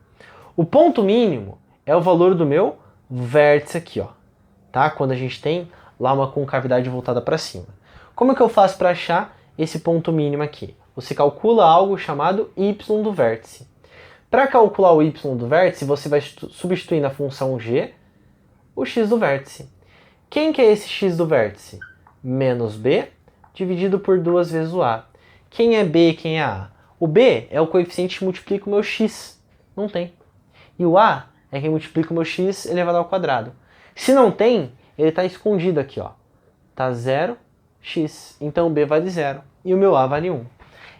O ponto mínimo é o valor do meu vértice aqui, ó. Tá? Quando a gente tem lá uma concavidade voltada para cima. Como é que eu faço para achar esse ponto mínimo aqui? Você calcula algo chamado y do vértice. Para calcular o y do vértice, você vai substituir na função g o x do vértice. Quem que é esse x do vértice? Menos b dividido por 2 vezes o a. Quem é b e quem é a? O b é o coeficiente que multiplica o meu x. Não tem. E o a é quem multiplica o meu x elevado ao quadrado. Se não tem, ele está escondido aqui, ó. Tá 0x. Então o b vale 0 e o meu a vale 1.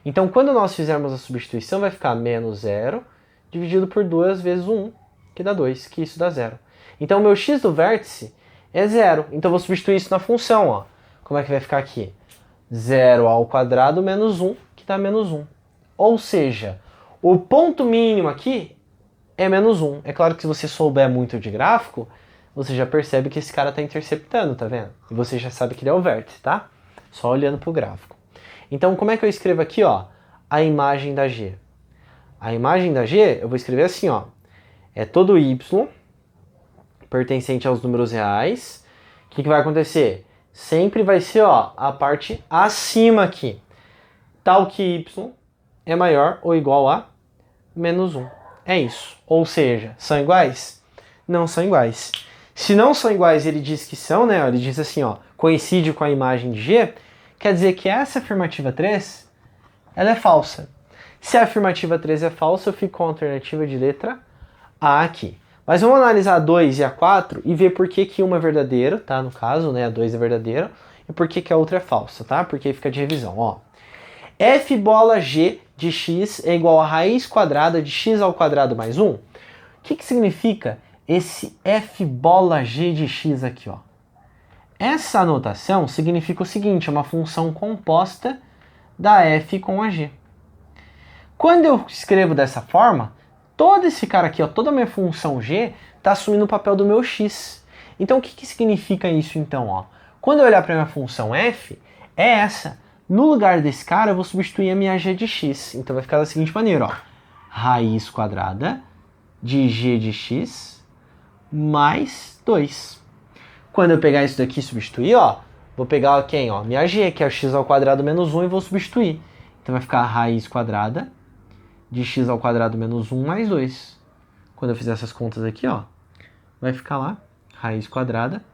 Então quando nós fizermos a substituição, vai ficar menos 0 dividido por 2 vezes 1, que dá 2, que isso dá 0. Então o meu x do vértice é 0. Então eu vou substituir isso na função, ó. Como é que vai ficar aqui? 0 ao quadrado menos 1, que dá menos 1. Ou seja, o ponto mínimo aqui é menos 1. É claro que se você souber muito de gráfico, você já percebe que esse cara está interceptando, tá vendo? E você já sabe que ele é o vértice, tá? Só olhando para o gráfico. Então, como é que eu escrevo aqui, ó, a imagem da G? A imagem da G, eu vou escrever assim, ó. É todo y pertencente aos números reais. O que vai acontecer? Sempre vai ser, ó, a parte acima aqui. Tal que y é maior ou igual a menos 1. É isso. Ou seja, são iguais? Não são iguais. Se não são iguais, ele diz que são, né? Ele diz assim, ó, coincide com a imagem de G, quer dizer que essa afirmativa 3, ela é falsa. Se a afirmativa 3 é falsa, eu fico com a alternativa de letra A aqui. Mas vamos analisar a 2 e a 4 e ver por que que uma é verdadeira, tá? No caso, né, a 2 é verdadeira, e por que que a outra é falsa, tá? Porque fica de revisão, ó. F bola G de x é igual a raiz quadrada de x ao quadrado mais 1. O que que significa esse F bola G de x aqui, ó? Essa anotação significa o seguinte, é uma função composta da F com a G. Quando eu escrevo dessa forma, todo esse cara aqui, ó, toda a minha função G está assumindo o papel do meu x. Então o que que significa isso então, ó? Quando eu olhar para a minha função f, é essa. No lugar desse cara, eu vou substituir a minha g de x. Então vai ficar da seguinte maneira, ó. Raiz quadrada de g de x mais 2. Quando eu pegar isso daqui e substituir, ó, vou pegar ó, quem? Ó, minha g, que é o x ao quadrado menos 1, e vou substituir. Então vai ficar a raiz quadrada de x ao quadrado menos 1 mais 2. quando eu fizer essas contas aqui, ó, vai ficar lá, raiz quadrada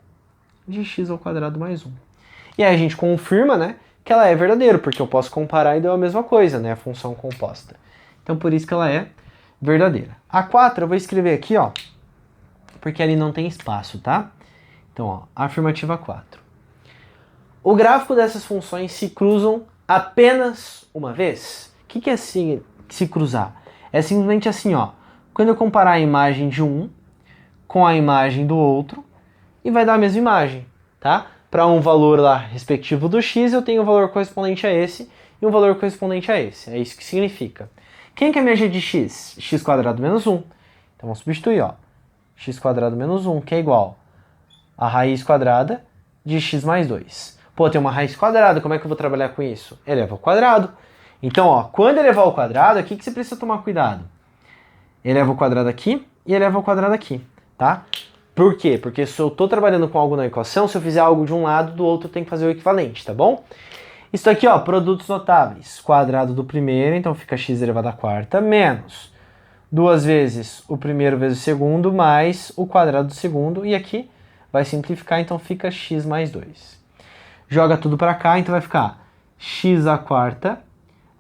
de x ao quadrado mais 1. E aí a gente confirma, né, que ela é verdadeira, porque eu posso comparar e deu a mesma coisa, né, a função composta. Então por isso que ela é verdadeira. A 4 eu vou escrever aqui, ó, porque ali não tem espaço, tá? Então, ó, afirmativa 4. O gráfico dessas funções se cruzam apenas uma vez? O que é se cruzar? É simplesmente assim, ó. Quando eu comparar a imagem de um com a imagem do outro, e vai dar a mesma imagem, tá? Para um valor lá respectivo do x, eu tenho o valor correspondente a esse e um valor correspondente a esse. É isso que significa. Quem que é a minha g de x? X quadrado menos 1. Então vamos substituir, ó. X quadrado menos 1, que é igual a raiz quadrada de x mais 2. Pô, tem uma raiz quadrada, como é que eu vou trabalhar com isso? Eleva ao quadrado. Então, ó, quando elevar ao quadrado, aqui que você precisa tomar cuidado. Eleva ao quadrado aqui e eleva ao quadrado aqui, tá? Por quê? Porque se eu estou trabalhando com algo na equação, se eu fizer algo de um lado, do outro tem que fazer o equivalente, tá bom? Isso aqui, ó, produtos notáveis. Quadrado do primeiro, então fica x elevado à quarta, menos 2 vezes o primeiro vezes o segundo, mais o quadrado do segundo, e aqui vai simplificar, então fica x mais 2. Joga tudo para cá, então vai ficar x à quarta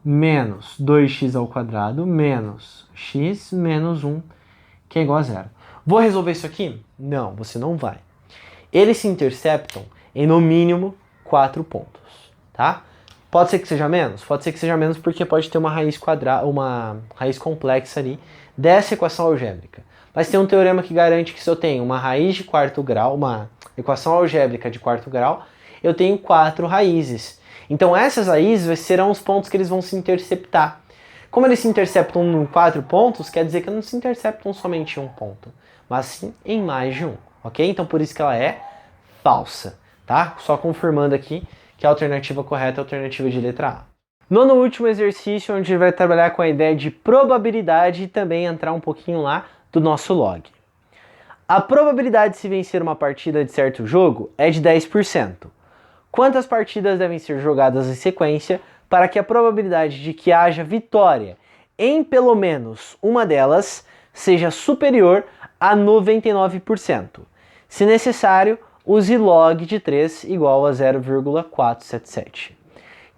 menos 2x ao quadrado menos x menos 1, que é igual a zero. Vou resolver isso aqui? Não, você não vai. Eles se interceptam em no mínimo 4 pontos, tá? Pode ser que seja menos? Pode ser que seja menos porque pode ter uma raiz quadrada, uma raiz complexa ali dessa equação algébrica. Mas tem um teorema que garante que se eu tenho uma raiz de quarto grau, uma equação algébrica de quarto grau, eu tenho 4 raízes. Então essas raízes serão os pontos que eles vão se interceptar. Como eles se interceptam em 4 pontos, quer dizer que não se interceptam somente em um ponto, mas sim em mais de um, ok? Então por isso que ela é falsa, tá? Só confirmando aqui que a alternativa correta é a alternativa de letra A. No último exercício, onde a gente vai trabalhar com a ideia de probabilidade e também entrar um pouquinho lá do nosso log. A probabilidade de se vencer uma partida de certo jogo é de 10%. Quantas partidas devem ser jogadas em sequência para que a probabilidade de que haja vitória em pelo menos uma delas seja superior a 99%? Se necessário, use log de 3 igual a 0,477.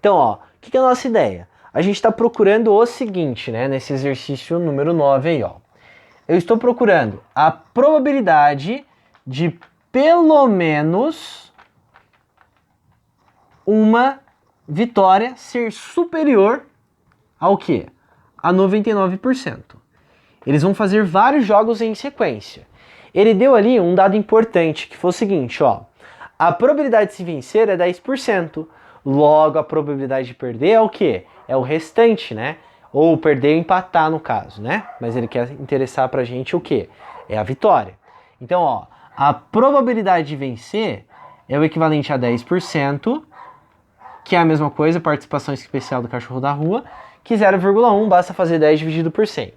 Então, ó, o que é a nossa ideia? A gente está procurando o seguinte, né, nesse exercício número 9 aí, ó. Eu estou procurando a probabilidade de pelo menos uma vitória ser superior ao quê? A 99%. Eles vão fazer vários jogos em sequência. Ele deu ali um dado importante, que foi o seguinte, ó. A probabilidade de se vencer é 10%. Logo, a probabilidade de perder é o quê? É o restante, né? Ou perder ou empatar, no caso, né? Mas ele quer interessar pra gente o quê? É a vitória. Então, ó, a probabilidade de vencer é o equivalente a 10%, que é a mesma coisa, participação especial do cachorro da rua, que 0,1, basta fazer 10 dividido por 100.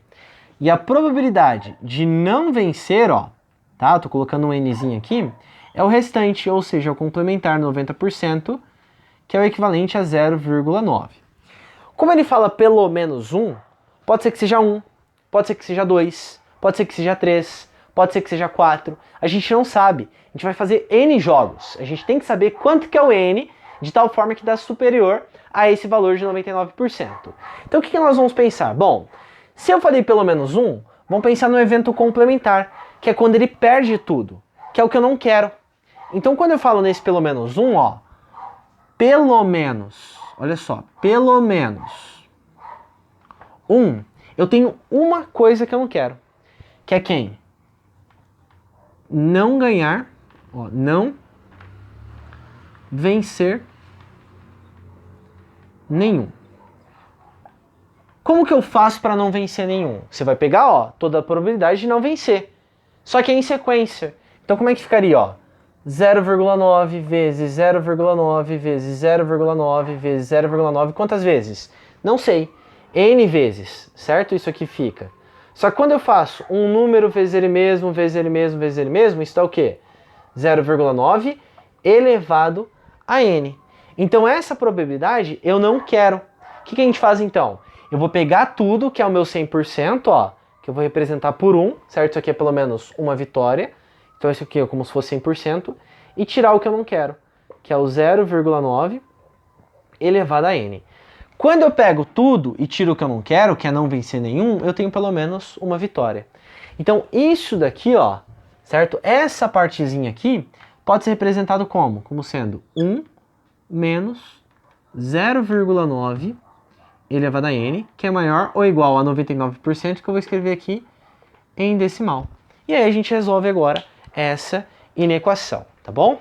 E a probabilidade de não vencer, ó, tá? Eu tô colocando um nzinho aqui, é o restante, ou seja, o complementar 90%, que é o equivalente a 0,9. Como ele fala pelo menos 1, pode ser que seja 1, pode ser que seja 2, pode ser que seja 3, pode ser que seja 4. A gente não sabe. A gente vai fazer N jogos. A gente tem que saber quanto que é o N, de tal forma que dá superior a esse valor de 99%. Então o que nós vamos pensar? Bom, se eu falei pelo menos 1, vamos pensar no evento complementar, que é quando ele perde tudo, que é o que eu não quero. Então quando eu falo nesse pelo menos 1, ó, pelo menos, olha só, pelo menos 1, eu tenho uma coisa que eu não quero, que é quem? Não ganhar, ó, não vencer nenhum. Como que eu faço para não vencer nenhum? Você vai pegar, ó, toda a probabilidade de não vencer. Só que é em sequência. Então como é que ficaria, ó? 0,9 vezes 0,9 vezes 0,9 vezes 0,9. Quantas vezes? Não sei. N vezes, certo? Isso aqui fica. Só que quando eu faço um número vezes ele mesmo, vezes ele mesmo, vezes ele mesmo, isso dá o quê? 0,9 elevado a N. Então essa probabilidade eu não quero. O que a gente faz então? Eu vou pegar tudo, que é o meu 100%, ó, que eu vou representar por 1, certo? Isso aqui é pelo menos uma vitória. Então isso aqui é como se fosse 100%. E tirar o que eu não quero, que é o 0,9 elevado a n. Quando eu pego tudo e tiro o que eu não quero, que é não vencer nenhum, eu tenho pelo menos uma vitória. Então isso daqui, ó, certo? Essa partezinha aqui pode ser representado como? Como sendo 1 menos 0,9 elevado a n, que é maior ou igual a 99%, que eu vou escrever aqui em decimal. E aí a gente resolve agora essa inequação, tá bom?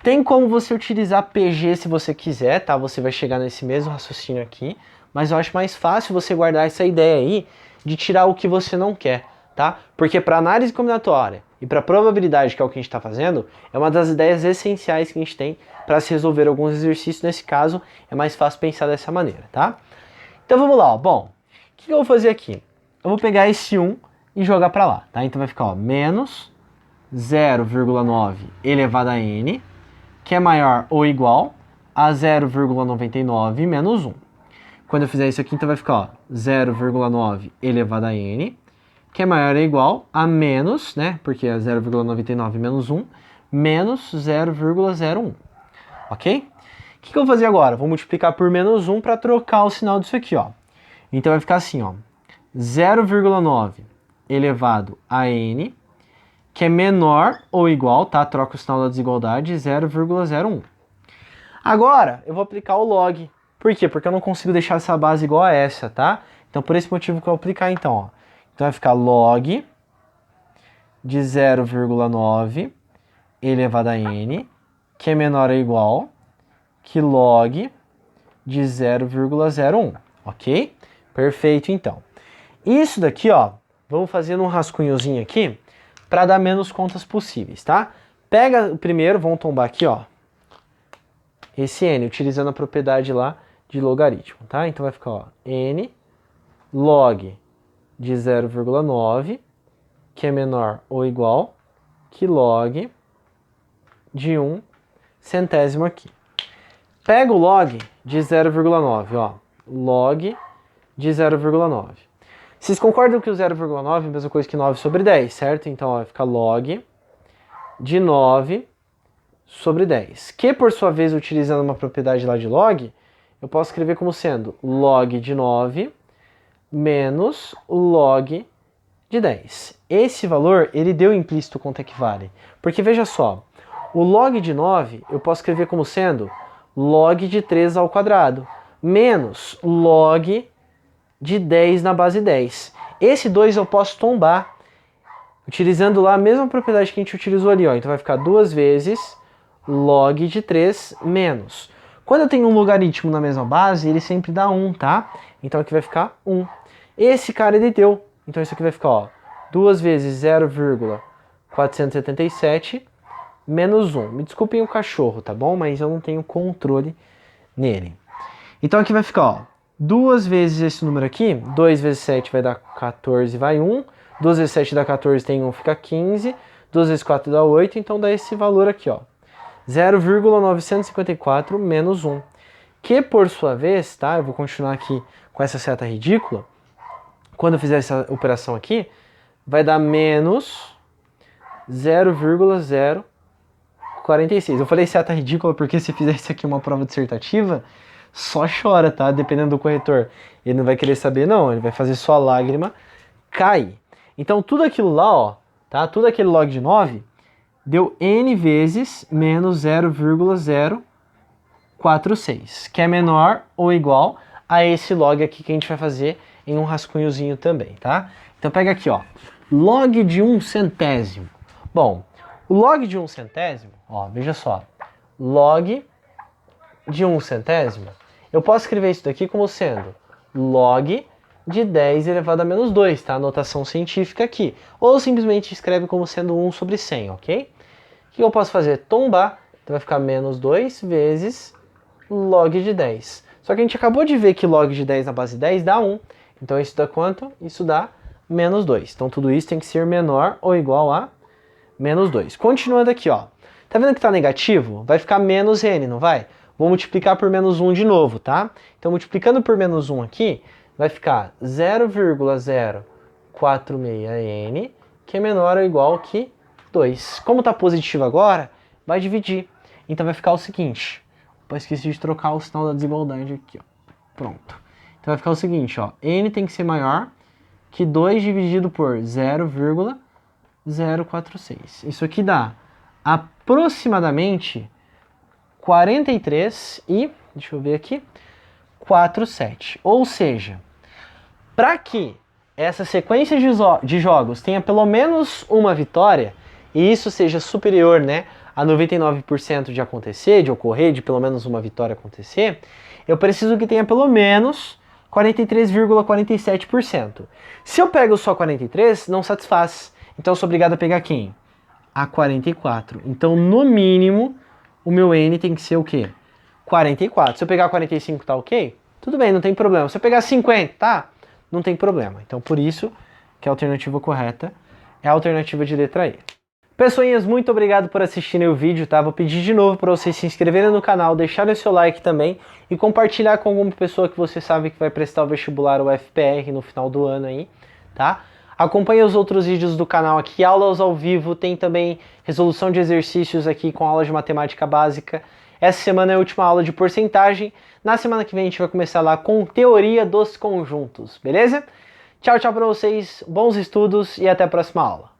Tem como você utilizar PG se você quiser, tá? Você vai chegar nesse mesmo raciocínio aqui, mas eu acho mais fácil você guardar essa ideia aí de tirar o que você não quer, tá? Porque para análise combinatória e para probabilidade, que é o que a gente está fazendo, é uma das ideias essenciais que a gente tem para se resolver alguns exercícios. Nesse caso, é mais fácil pensar dessa maneira, tá? Então vamos lá, ó. Bom, o que eu vou fazer aqui? Eu vou pegar esse 1 e jogar para lá, tá? Então vai ficar, ó, menos 0,9 elevado a n, que é maior ou igual a 0,99 menos 1. Quando eu fizer isso aqui, então vai ficar 0,9 elevado a n, que é maior ou igual a menos, né, porque é 0,99 menos 1, menos 0,01. Ok? O que eu vou fazer agora? Vou multiplicar por menos 1 para trocar o sinal disso aqui, ó. Então vai ficar assim, ó, 0,9 elevado a n, que é menor ou igual, tá? Troca o sinal da desigualdade, 0,01. Agora, eu vou aplicar o log. Por quê? Porque eu não consigo deixar essa base igual a essa, tá? Então, por esse motivo que eu vou aplicar, então, ó. Então, vai ficar log de 0,9 elevado a n, que é menor ou igual que log de 0,01, ok? Perfeito, então. Isso daqui, ó, vamos fazer um rascunhozinho aqui, para dar menos contas possíveis, tá? Pega o primeiro, vamos tombar aqui, ó, esse n, utilizando a propriedade lá de logaritmo, tá? Então vai ficar, ó, n log de 0,9, que é menor ou igual que log de 1 centésimo aqui. Pega o log de 0,9, ó, log de 0,9. Vocês concordam que o 0,9 é a mesma coisa que 9 sobre 10, certo? Então, ó, vai ficar log de 9 sobre 10. Que, por sua vez, utilizando uma propriedade lá de log, eu posso escrever como sendo log de 9 menos log de 10. Esse valor, ele deu implícito quanto é que vale. Porque, veja só, o log de 9 eu posso escrever como sendo log de 3 ao quadrado menos log de 10 na base 10. Esse 2 eu posso tombar, utilizando lá a mesma propriedade que a gente utilizou ali, ó. Então vai ficar 2 vezes log de 3 menos. Quando eu tenho um logaritmo na mesma base, ele sempre dá 1, tá? Então aqui vai ficar 1. Esse cara ele deu. Então isso aqui vai ficar, ó, 2 vezes 0,477 menos 1. Me desculpem o cachorro, tá bom? Mas eu não tenho controle nele. Então aqui vai ficar, ó, 2 vezes esse número aqui, 2 vezes 7 vai dar 14, vai 1. 2 vezes 7 dá 14, tem 1, fica 15. 2 vezes 4 dá 8, então dá esse valor aqui, ó. 0,954 menos 1. Que, por sua vez, tá? Eu vou continuar aqui com essa seta ridícula. Quando eu fizer essa operação aqui, vai dar menos 0,046. Eu falei seta ridícula porque se fizer isso aqui uma prova dissertativa, só chora, tá? Dependendo do corretor. Ele não vai querer saber, não. Ele vai fazer só a lágrima cair. Então, tudo aquilo lá, ó, tá? Tudo aquele log de 9 deu n vezes menos 0,046, que é menor ou igual a esse log aqui que a gente vai fazer em um rascunhozinho também, tá? Então, pega aqui, ó, log de 1 centésimo. Bom, o log de 1 centésimo, ó, veja só, log de 1 centésimo, eu posso escrever isso daqui como sendo log de 10 elevado a menos 2, tá? A notação científica aqui. Ou simplesmente escreve como sendo 1 sobre 100, ok? O que eu posso fazer? Tombar, então vai ficar menos 2 vezes log de 10. Só que a gente acabou de ver que log de 10 na base 10 dá 1. Então isso dá quanto? Isso dá menos 2. Então tudo isso tem que ser menor ou igual a menos 2. Continuando aqui, ó. Tá vendo que tá negativo? Vai ficar menos n, não vai? Vou multiplicar por menos 1 de novo, tá? Então multiplicando por menos 1 aqui, vai ficar 0,0 46n, que é menor ou igual que 2. Como está positivo agora, vai dividir. Então vai ficar o seguinte. Opa, esqueci de trocar o sinal da desigualdade aqui, ó. Pronto. Então vai ficar o seguinte, ó. N tem que ser maior que 2 dividido por 0,046. Isso aqui dá aproximadamente 43 e, deixa eu ver aqui, 47. Ou seja, para que essa sequência de jogos tenha pelo menos uma vitória, e isso seja superior, né, a 99% de acontecer, de ocorrer, de pelo menos uma vitória acontecer, eu preciso que tenha pelo menos 43,47%. Se eu pego só 43, não satisfaz. Então eu sou obrigado a pegar quem? A 44. Então, no mínimo, o meu N tem que ser o quê? 44. Se eu pegar 45, tá ok? Tudo bem, não tem problema. Se eu pegar 50, tá? Não tem problema. Então, por isso que a alternativa correta é a alternativa de letra E. Pessoinhas, muito obrigado por assistirem o vídeo, tá? Vou pedir de novo para vocês se inscreverem no canal, deixarem o seu like também e compartilhar com alguma pessoa que você sabe que vai prestar o vestibular ou FPR no final do ano aí, tá? Acompanhe os outros vídeos do canal aqui, aulas ao vivo, tem também resolução de exercícios aqui com aulas de matemática básica. Essa semana é a última aula de porcentagem. Na semana que vem a gente vai começar lá com teoria dos conjuntos, beleza? Tchau, tchau para vocês, bons estudos e até a próxima aula.